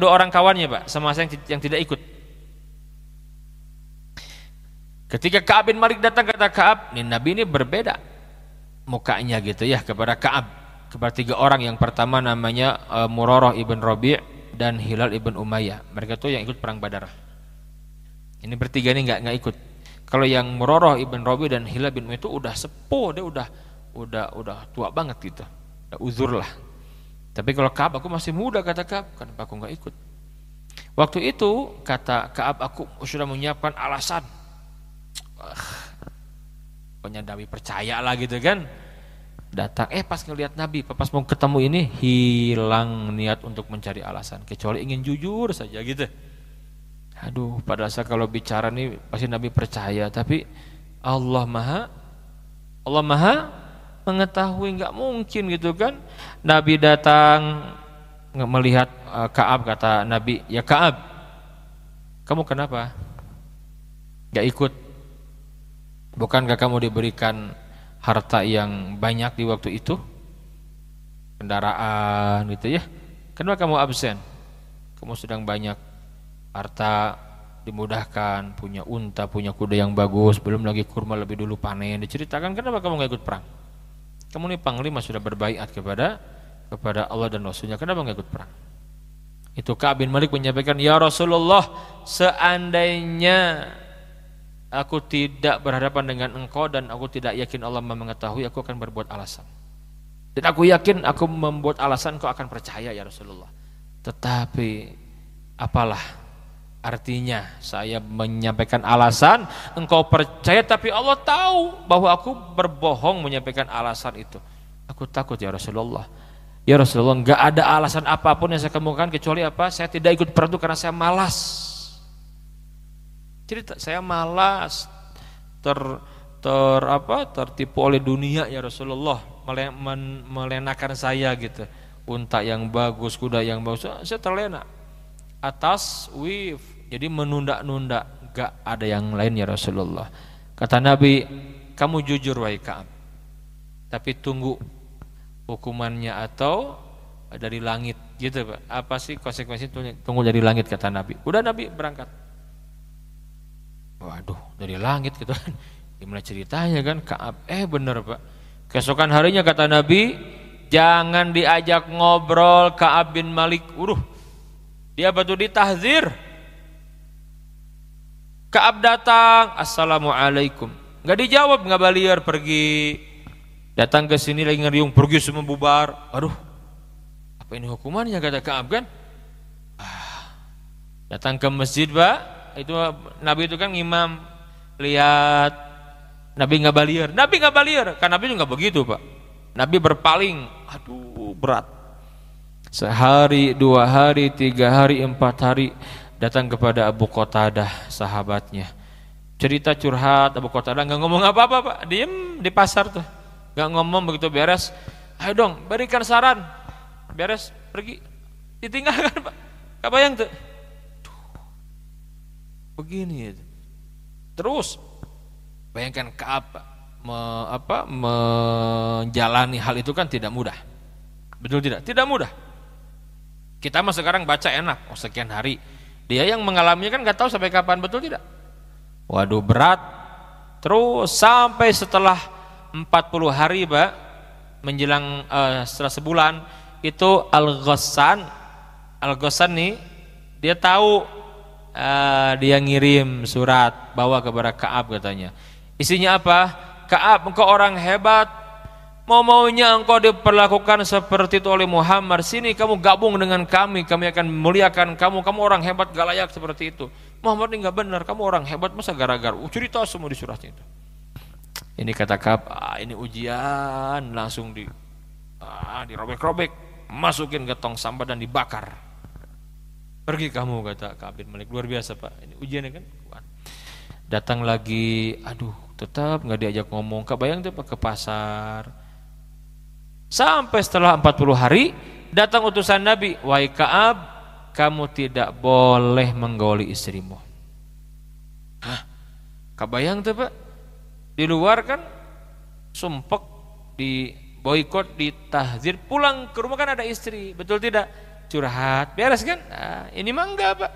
2 orang kawannya Pak, sama saya yang tidak ikut. Ketika Ka'ab bin Malik datang, kata Ka'ab, nih Nabi ini berbeda mukanya gitu ya kepada Ka'ab, kepada 3 orang. Yang pertama namanya Murarah ibn Rabi' dan Hilal ibn Umayyah. Mereka tuh yang ikut perang Badar. Ini bertiga ini nggak ikut. Kalau yang Murarah ibn Rabi' dan Hilal ibn Umayyah itu udah sepuh, dia udah tua banget gitu, udah uzur lah. Tapi kalau Ka'ab, aku masih muda, kata Ka'ab, kenapa aku nggak ikut? Waktu itu kata Ka'ab, aku sudah menyiapkan alasan. Pokoknya Nabi percaya lah gitu kan. Datang, pas ngelihat Nabi, pas mau ketemu ini, hilang niat untuk mencari alasan, kecuali ingin jujur saja gitu. Aduh, padahal saya kalau bicara nih pasti Nabi percaya, tapi Allah maha mengetahui, nggak mungkin gitu kan. Nabi datang melihat Ka'ab, kata Nabi, ya Ka'ab, kamu kenapa nggak ikut? Bukankah kamu diberikan harta yang banyak di waktu itu, kendaraan gitu ya, kenapa kamu absen? Kamu sedang banyak harta, dimudahkan, punya unta, punya kuda yang bagus, belum lagi kurma lebih dulu panen. Diceritakan, kenapa kamu nggak ikut perang? Kamu ini panglima, sudah berbaiat kepada Allah dan Rasulnya, kenapa nggak ikut perang? Itu Ka'ab bin Malik menyampaikan, ya Rasulullah, seandainya aku tidak berhadapan dengan engkau dan aku tidak yakin Allah mengetahui, aku akan berbuat alasan. Dan aku yakin aku membuat alasan kau akan percaya ya Rasulullah. Tetapi apalah artinya saya menyampaikan alasan, engkau percaya, tapi Allah tahu bahwa aku berbohong menyampaikan alasan itu. Aku takut ya Rasulullah. Ya Rasulullah, enggak ada alasan apapun yang saya kemukakan kecuali apa? Saya tidak ikut perang itu karena saya malas. Cerita, saya malas, tertipu oleh dunia ya Rasulullah, melenakan saya gitu. Unta yang bagus, kuda yang bagus, saya terlena. Atas jadi menunda-nunda, gak ada yang lain ya Rasulullah. Kata Nabi, kamu jujur wahai Ka'ab, tapi tunggu hukumannya atau dari langit gitu Pak. Apa sih konsekuensi, tunggu dari langit, kata Nabi. Udah Nabi berangkat. Waduh, dari langit gitu kan, gimana ceritanya kan? Ka'ab, bener Pak. Keesokan harinya kata Nabi, jangan diajak ngobrol Ka'ab bin Malik. Dia batu ditahzir. Ka'ab datang, assalamualaikum, nggak dijawab, nggak baliar, pergi. Datang ke sini lagi ngeriung, pergi semua bubar. Aduh, apa ini hukumannya, kata Ka'ab kan? Datang ke masjid Pak, itu Nabi itu kan imam, lihat Nabi nggak baliar, kan Nabi juga begitu Pak. Nabi berpaling, aduh berat. Sehari, 2 hari, 3 hari, 4 hari, datang kepada Abu Qatadah sahabatnya, cerita curhat. Abu Qatadah nggak ngomong apa-apa Pak, diem di pasar tuh, nggak ngomong. Begitu beres, ayo dong berikan saran. Beres, pergi, ditinggalkan Pak. Gak bayang tuh, begini. Terus bayangkan Ka'ab menjalani hal itu kan tidak mudah. Betul tidak? Tidak mudah. Kita mah sekarang baca enak, sekian hari. Dia yang mengalaminya kan nggak tahu sampai kapan, betul tidak? Waduh, berat. Terus sampai setelah 40 hari, Pak, menjelang setelah sebulan itu Al-Ghassan nih, dia tahu, dia ngirim surat bawa kepada Ka'ab, katanya. Isinya apa? Ka'ab, engkau orang hebat, mau-maunya engkau diperlakukan seperti itu oleh Muhammad. Sini kamu gabung dengan kami akan memuliakan kamu. Kamu orang hebat, gak layak seperti itu. Muhammad ini gak benar, kamu orang hebat, masa gara-gara. Cerita semua di suratnya itu. Ini kata Ka'ab, ini ujian, langsung dirobek-robek, masukin ke tong sampah dan dibakar. Pergi kamu, kata Ka'ab bin Malik. Luar biasa, Pak, ini ujiannya kan. Datang lagi, aduh, tetap nggak diajak ngomong. Kebayang tuh, Pak, ke pasar. Sampai setelah 40 hari datang utusan Nabi, wahai Ka'ab, kamu tidak boleh menggauli istrimu. Hah? Kebayang tuh, Pak? Di luar kan sumpek, di boikot, ditahzir, pulang ke rumah kan ada istri, betul tidak? Curhat, beres kan? Nah, ini mah enggak, Pak.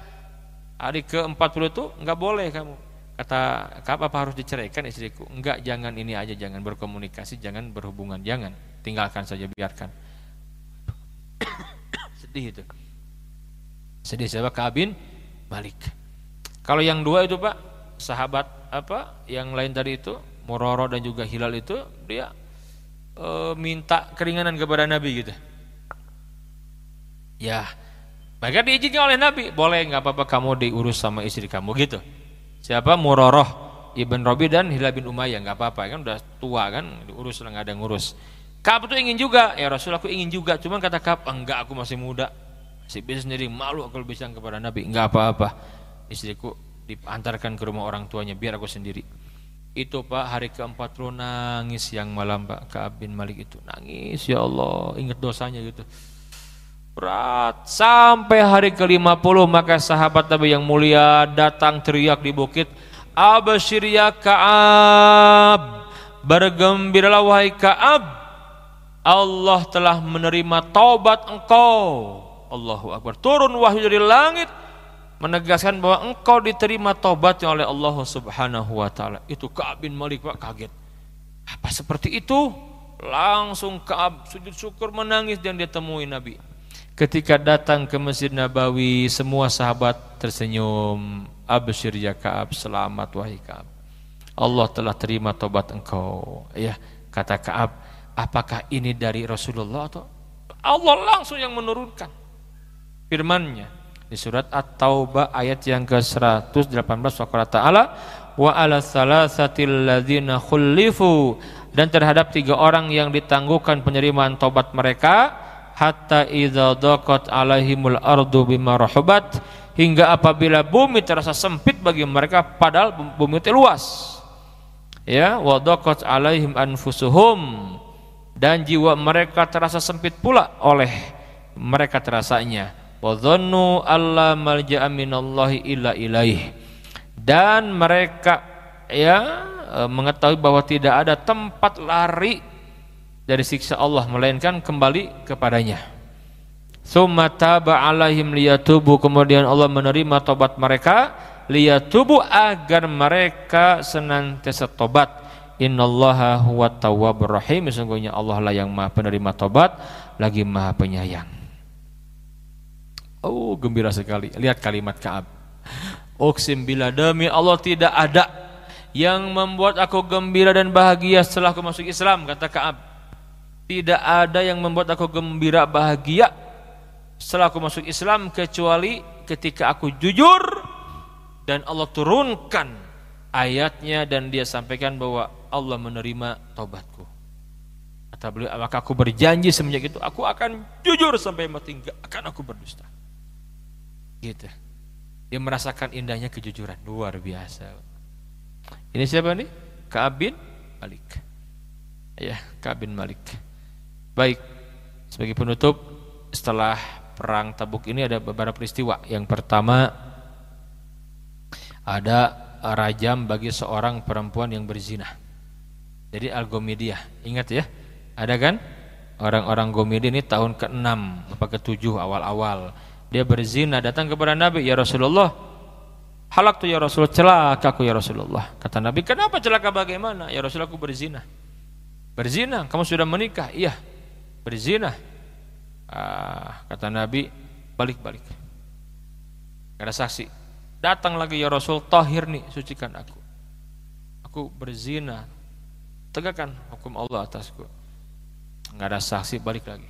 Hari ke-40 itu enggak boleh kamu. Kata Ka'ab, apa harus diceraikan istriku? Enggak, jangan ini aja, jangan berkomunikasi, jangan berhubungan, jangan, tinggalkan saja, biarkan. Sedih itu. Sedih siapa? Ka'ab bin Malik. Kalau yang dua itu, Pak, sahabat yang lain tadi itu, Murarah dan juga Hilal itu, dia minta keringanan kepada Nabi gitu. Ya, maka diizinkan oleh Nabi, boleh, nggak apa-apa kamu diurus sama istri kamu gitu. Siapa? Murarah Ibn Rabi dan Hilal bin Umayyah, nggak apa-apa kan, udah tua kan, diurus lah, nggak ada yang ngurus. Ka'ab itu ingin juga, ya Rasul, aku ingin juga, cuman kata Ka'ab, enggak, aku masih muda, masih bisa sendiri, malu aku bicara kepada Nabi. Nggak apa-apa, istriku diantarkan ke rumah orang tuanya, biar aku sendiri. Itu, Pak, hari ke-40 nangis yang malam, Pak. Ka'ab bin Malik itu nangis, ya Allah, ingat dosanya gitu, berat. Sampai hari ke-50 maka sahabat Nabi yang mulia datang teriak di bukit, Absyir ya Ka'ab, bergembiralah wahai Ka'ab, Allah telah menerima taubat engkau. Allahu Akbar. Turun wahyu dari langit menegaskan bahwa engkau diterima taubatnya oleh Allah Subhanahu wa taala. Itu Ka'ab bin Malik, Pak, kaget. Apa seperti itu? Langsung Ka'ab sujud syukur, menangis, dan dia temui Nabi. Ketika datang ke Masjid Nabawi, semua sahabat tersenyum. Absyir ya Ka'ab, selamat wahai Ka'ab, Allah telah terima taubat engkau. Ya, kata Ka'ab, apakah ini dari Rasulullah atau Allah langsung yang menurunkan firman-Nya di surat At-Taubah ayat yang ke-118, waqala ta'ala wa 'ala tsalatsatil ladzina khulifu, dan terhadap 3 orang yang ditangguhkan penerimaan taubat mereka, hatta idza daqat alaihimul ardu bima rahubat, hingga apabila bumi terasa sempit bagi mereka padahal bumi itu luas. Ya, wa daqat alaihim anfusuhum, dan jiwa mereka terasa sempit pula oleh mereka terasanya. Wa dhannu alla malja'a minallahi illa ilaih, dan mereka mengetahui bahwa tidak ada tempat lari dari siksa Allah melainkan kembali kepadanya. Tsumma taba alaihim liyatubu, kemudian Allah menerima tobat mereka, liyatubu, agar mereka senantiasa tobat. Innallaha huwat tawwabur rahim, sesungguhnya Allah lah yang Maha penerima tobat lagi Maha penyayang. Oh, gembira sekali. Lihat kalimat Ka'ab. Uqsim billah, demi Allah tidak ada yang membuat aku gembira dan bahagia setelah aku masuk Islam, kata Ka'ab. Tidak ada yang membuat aku gembira bahagia setelah aku masuk Islam kecuali ketika aku jujur dan Allah turunkan ayatnya dan dia sampaikan bahwa Allah menerima taubatku. Kata beliau, maka aku berjanji semenjak itu aku akan jujur sampai mati, enggak akan aku berdusta. Gitu. Dia merasakan indahnya kejujuran, luar biasa. Ini siapa nih? Ka'ab bin Malik. Ya, Ka'ab bin Malik. Baik, sebagai penutup, setelah perang Tabuk ini ada beberapa peristiwa. Yang pertama ada rajam bagi seorang perempuan yang berzina. Jadi Al-Ghamidiyah, ingat ya, ada kan orang-orang Ghamidiyah ini tahun ke-6 apa ke-7 awal-awal, dia berzina, datang kepada Nabi, ya Rasulullah, halaktu ya Rasul, celaka aku ya Rasulullah. Kata Nabi, kenapa celaka, bagaimana? Ya Rasul, aku berzina. Berzina, kamu sudah menikah? Iya, berzina. Kata Nabi, balik-balik, gak ada saksi. Datang lagi, ya Rasul, tahir nih, sucikan aku berzina, tegakkan hukum Allah atasku. Nggak ada saksi, balik lagi.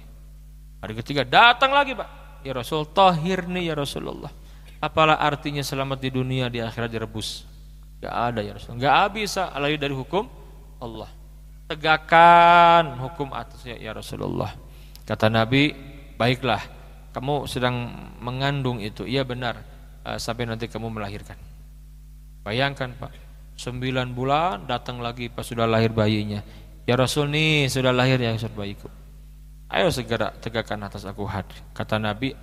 Hari ketiga datang lagi, Pak, ya Rasul, tahir nih ya Rasulullah, apalah artinya selamat di dunia, di akhirat direbus? Nggak ada ya Rasul, nggak bisa lari dari hukum Allah, tegakkan hukum atasnya ya Rasulullah. Kata Nabi, baiklah, kamu sedang mengandung itu, iya benar, sampai nanti kamu melahirkan. Bayangkan Pak, 9 bulan datang lagi pas sudah lahir bayinya, ya Rasul, nih sudah lahir ya bayiku, ayo segera tegakkan atas aku had. Kata Nabi,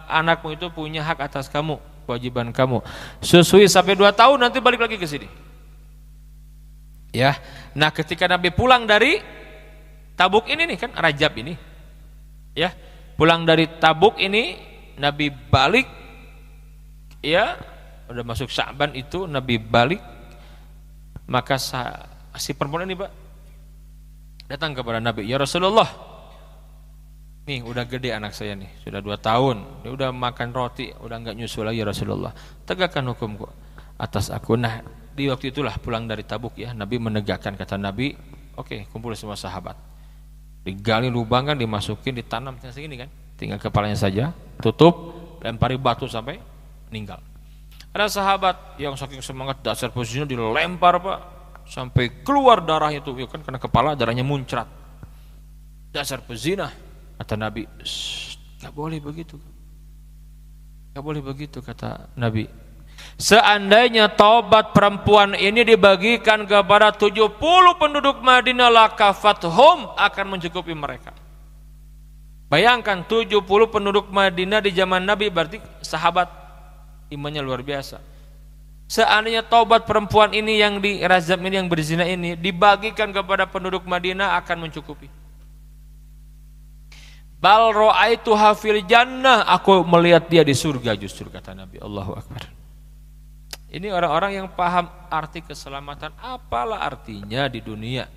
anakmu itu punya hak atas kamu, kewajiban kamu, susui sampai 2 tahun, nanti balik lagi ke sini ya. Nah ketika Nabi pulang dari Tabuk ini nih, kan Rajab ini ya, pulang dari Tabuk ini Nabi balik ya, udah masuk Sya'ban itu Nabi balik. Maka si perempuan ini Pak datang kepada Nabi, ya Rasulullah, nih udah gede anak saya nih, sudah 2 tahun, dia udah makan roti, udah enggak nyusu lagi ya Rasulullah, tegakkan hukumku atas aku. Nah di waktu itulah pulang dari Tabuk ya, Nabi menegakkan. Kata Nabi, oke, kumpul semua sahabat, digali lubang kan, dimasukin, ditanam segini kan, tinggal kepalanya saja, tutup, lempari batu sampai meninggal. Ada sahabat yang saking semangat, dasar posisinya dilempar Pak, sampai keluar darahnya itu ya kan, karena kepala darahnya muncrat. Dasar pezina. Kata Nabi, gak boleh begitu, gak boleh begitu. Kata Nabi, seandainya taubat perempuan ini dibagikan kepada 70 penduduk Madinah, lakafathum, akan mencukupi mereka. Bayangkan 70 penduduk Madinah di zaman Nabi, berarti sahabat imannya luar biasa. Seandainya taubat perempuan ini yang di Rajab ini, yang berzina ini, dibagikan kepada penduduk Madinah, akan mencukupi. Bal ra'aituha fil jannah, aku melihat dia di surga justru, kata Nabi. Allahu Akbar. Ini orang-orang yang paham arti keselamatan. Apalah artinya di dunia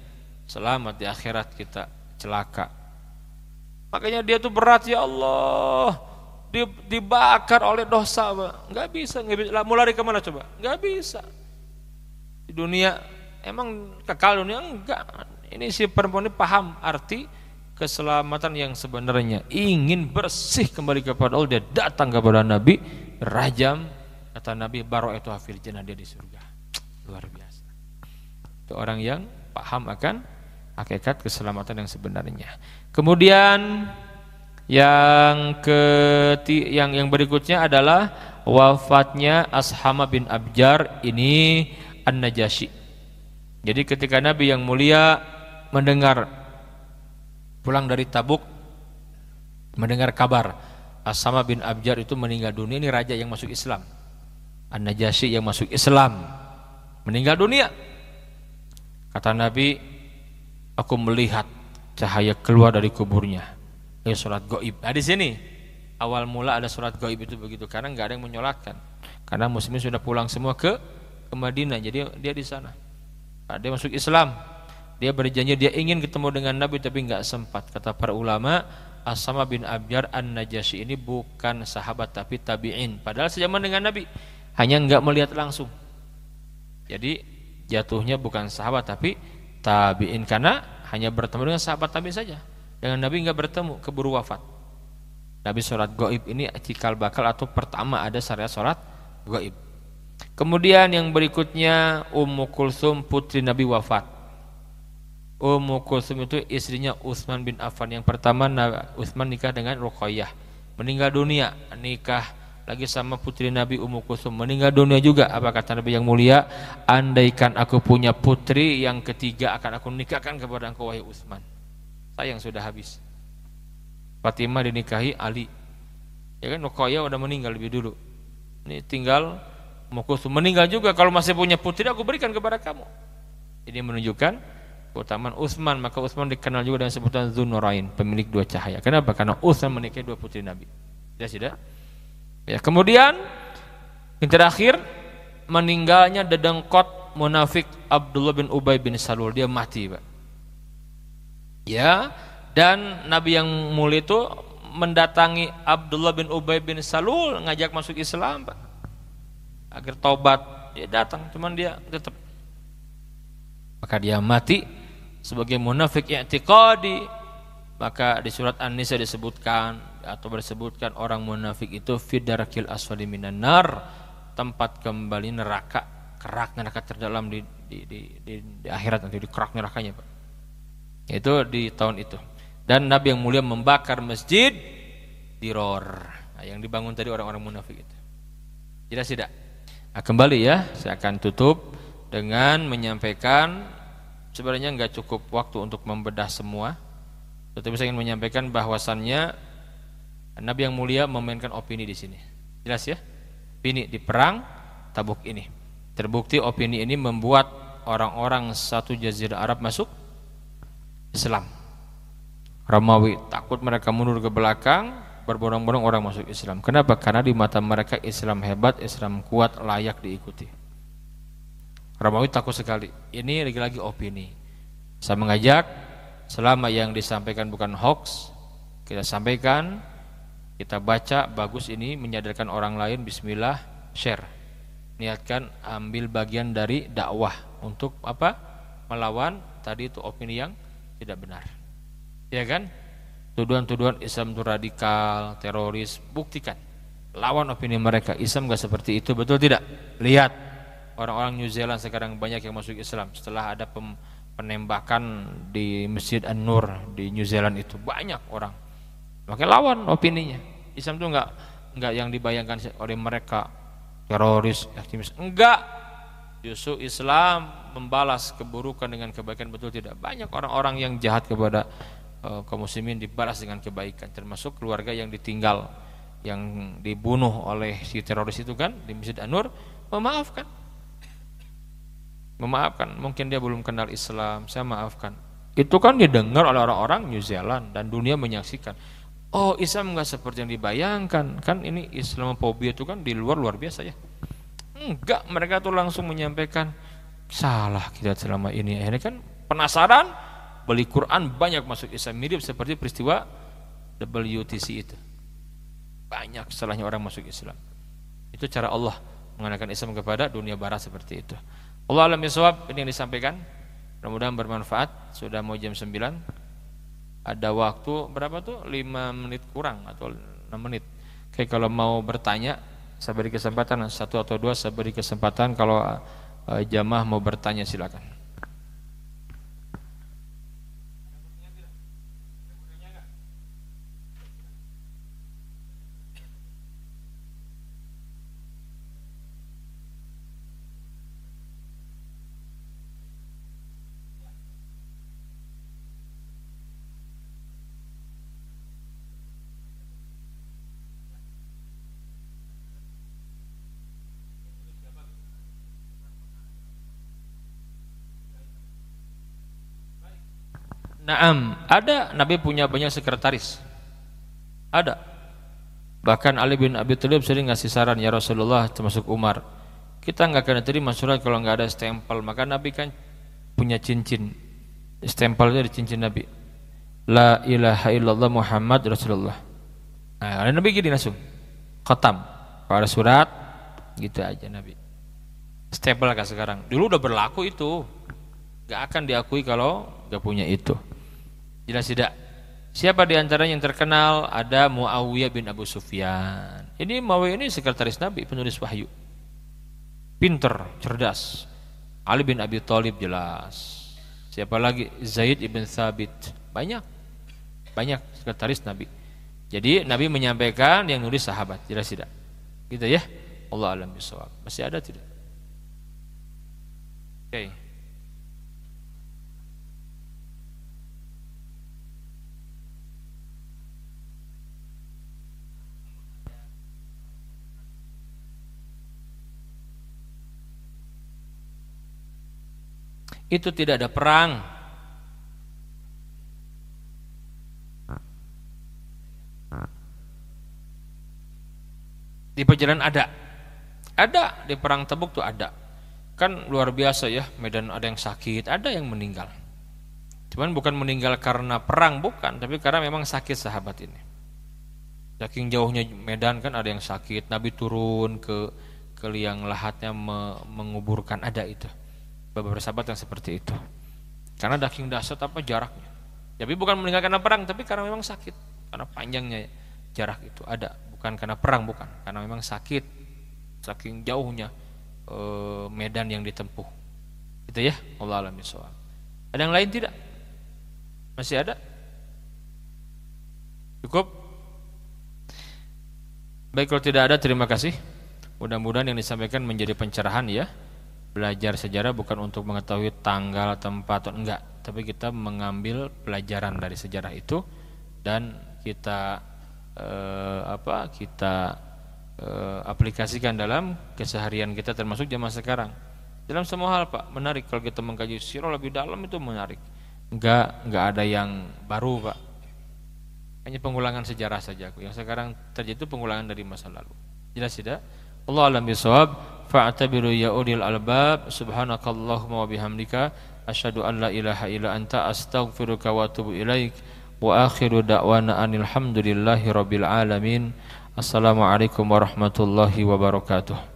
selamat, di akhirat kita celaka. Makanya dia tuh berat, ya Allah, dibakar oleh dosa, nggak bisa. Mau lari kemana coba? Nggak bisa. Di dunia emang kekal, dunia enggak. Ini si perempuan ini paham arti keselamatan yang sebenarnya, ingin bersih kembali kepada Allah, dia datang kepada Nabi, rajam. Kata Nabi, bara'atu hafil jannah, dia di surga. Luar biasa. Itu orang yang paham akan hakikat keselamatan yang sebenarnya. Kemudian yang berikutnya adalah wafatnya Ashama bin Abjar ini An-Najasyi. Jadi ketika Nabi yang mulia mendengar, pulang dari Tabuk, mendengar kabar Ashama bin Abjar itu meninggal dunia, ini raja yang masuk Islam, An-Najasyi yang masuk Islam, meninggal dunia. Kata Nabi, aku melihat cahaya keluar dari kuburnya. Sholat gaib. Nah di sini awal mula ada sholat gaib itu begitu, karena nggak ada yang menyolatkan, karena muslimin sudah pulang semua ke Madinah, jadi dia di sana. Nah, dia masuk Islam, dia berjanji dia ingin ketemu dengan Nabi tapi nggak sempat. Kata para ulama, Ashama bin Abjar An-Najasyi ini bukan sahabat tapi tabi'in, padahal sejaman dengan Nabi, hanya nggak melihat langsung. Jadi jatuhnya bukan sahabat tapi tabi'in, karena hanya bertemu dengan sahabat tabi'in saja. Dengan Nabi enggak bertemu, keburu wafat. Nabi sholat gaib ini cikal bakal atau pertama ada syariat sholat gaib. Kemudian yang berikutnya Ummu Kulsum, putri Nabi wafat. Ummu Kulsum itu istrinya Utsman bin Affan. Yang pertama Utsman nikah dengan Ruqayyah, meninggal dunia. Nikah lagi sama putri Nabi Ummu Kulsum, meninggal dunia juga. Apa kata Nabi yang mulia? Andaikan aku punya putri yang ketiga, akan aku nikahkan kepada engkau wahai Utsman. Sayang sudah habis. Fatimah dinikahi Ali, ya kan, Ruqayyah udah meninggal lebih dulu. Ini tinggal meninggal juga, kalau masih punya putri aku berikan kepada kamu. Ini menunjukkan keutamaan Utsman. Maka Utsman dikenal juga dengan sebutan Dzunurain, pemilik dua cahaya. Kenapa? Karena Utsman menikahi dua putri Nabi. Tidak. Ya, kemudian yang terakhir, meninggalnya dedengkot munafik Abdullah bin Ubay bin Salul. Dia mati, Pak. Ya, dan Nabi yang mulia itu mendatangi Abdullah bin Ubay bin Salul, ngajak masuk Islam, Pak. Agar taubat, dia datang, cuman dia tetap. Maka dia mati sebagai munafik i'tiqadi. Maka di surat An-Nisa disebutkan atau bersebutkan orang munafik itu fidarakil asfali minan nar, tempat kembali neraka, kerak neraka terdalam di akhirat, nanti di kerak nerakanya, Pak. Itu di tahun itu. Dan Nabi yang mulia membakar masjid Diror, yang dibangun tadi orang-orang munafik itu. Jelas tidak? Nah, kembali ya, saya akan tutup dengan menyampaikan, sebenarnya nggak cukup waktu untuk membedah semua, tetapi saya ingin menyampaikan bahwasannya Nabi yang mulia memainkan opini di sini. Jelas ya? Opini di perang Tabuk ini. Terbukti opini ini membuat orang-orang satu jazirah Arab masuk Islam. Romawi takut mereka mundur ke belakang, berbondong-bondong orang masuk Islam. Kenapa? Karena di mata mereka Islam hebat, Islam kuat, layak diikuti. Romawi takut sekali. Ini lagi-lagi opini. Saya mengajak, selama yang disampaikan bukan hoax, kita sampaikan, kita baca, bagus ini, menyadarkan orang lain, bismillah, share. Niatkan ambil bagian dari dakwah untuk apa? Melawan tadi itu opini yang tidak benar. Ya kan? Tuduhan-tuduhan Islam itu radikal, teroris, buktikan. Lawan opini mereka. Islam gak seperti itu, betul tidak? Lihat orang-orang New Zealand sekarang banyak yang masuk Islam setelah ada penembakan di Masjid An-Nur di New Zealand itu, banyak orang. Makanya lawan opininya. Islam itu enggak yang dibayangkan oleh mereka teroris, aktivis. Enggak. Justru Islam membalas keburukan dengan kebaikan, betul tidak? Banyak orang-orang yang jahat kepada kaum muslimin dibalas dengan kebaikan, termasuk keluarga yang ditinggal, yang dibunuh oleh si teroris itu kan di Masjid An-Nur, memaafkan. Mungkin dia belum kenal Islam, saya maafkan. Itu kan didengar oleh orang-orang New Zealand dan dunia menyaksikan. Oh, Islam enggak seperti yang dibayangkan. Kan ini Islamophobia itu kan di luar biasa ya. Enggak, mereka tuh langsung menyampaikan salah kita selama ini. Akhirnya kan penasaran, beli Quran, banyak masuk Islam, mirip seperti peristiwa WTC itu. Banyak setelahnya orang masuk Islam. Itu cara Allah mengenalkan Islam kepada dunia barat seperti itu. Allah alam bisawab, ini yang disampaikan. Mudah-mudahan bermanfaat. Sudah mau jam 9. Ada waktu berapa tuh? 5 menit kurang atau 6 menit. Oke, kalau mau bertanya, saya beri kesempatan 1 atau 2, saya beri kesempatan. Kalau jamaah mau bertanya silakan. Naam, ada. Nabi punya banyak sekretaris. Ada. Bahkan Ali bin Abi Thalib sering ngasih saran, ya Rasulullah, termasuk Umar, kita nggak akan terima surat kalau nggak ada stempel. Maka Nabi kan punya cincin, stempelnya di cincin Nabi, La ilaha illallah Muhammad Rasulullah. Nah, Nabi gini langsung khatam, kalau ada surat gitu aja Nabi. Stempel kan sekarang. Dulu udah berlaku itu, nggak akan diakui kalau nggak punya itu. Jelas tidak? Siapa di antaranya yang terkenal? Ada Muawiyah bin Abu Sufyan. Ini Muawiyah ini sekretaris Nabi, penulis wahyu. Pinter, cerdas. Ali bin Abi Thalib jelas. Siapa lagi? Zaid ibn Thabit. Banyak sekretaris Nabi. Jadi Nabi menyampaikan, yang nulis sahabat. Jelas tidak? Gitu ya. Allah alam bisawab. Masih ada tidak? Oke. itu tidak ada perang. Di perjalanan ada di perang Tabuk tuh ada. Kan luar biasa ya, medan ada yang sakit, ada yang meninggal. Cuman bukan meninggal karena perang, bukan, tapi karena memang sakit sahabat ini. Saking jauhnya medan kan ada yang sakit, Nabi turun ke liang lahatnya menguburkan, ada itu. Beberapa sahabat yang seperti itu. Karena saking dahsyat apa jaraknya. Tapi bukan meninggal karena perang, tapi karena memang sakit. Karena panjangnya jarak itu ada, bukan karena perang, bukan, karena memang sakit. Saking jauhnya medan yang ditempuh. Itu ya, Allah alam bisawab. Ada yang lain tidak? Masih ada? Cukup? Baik, kalau tidak ada terima kasih. Mudah-mudahan yang disampaikan menjadi pencerahan ya. Belajar sejarah bukan untuk mengetahui tanggal, tempat atau enggak, tapi kita mengambil pelajaran dari sejarah itu dan kita aplikasikan dalam keseharian kita, termasuk zaman sekarang. Dalam semua hal Pak, menarik kalau kita mengkaji sirah lebih dalam, itu menarik. Enggak ada yang baru Pak. Hanya pengulangan sejarah saja. Yang sekarang terjadi itu pengulangan dari masa lalu. Jelas tidak? Allah alam bisawab. Fa'tabiru ya ulil albab. Subhanakallahumma wa bihamdika asyhadu an la ilaha illa anta astaghfiruka wa atubu ilaik. Wa akhiru da'wana anil hamdulillahi rabbil alamin. Assalamualaikum warahmatullahi wabarakatuh.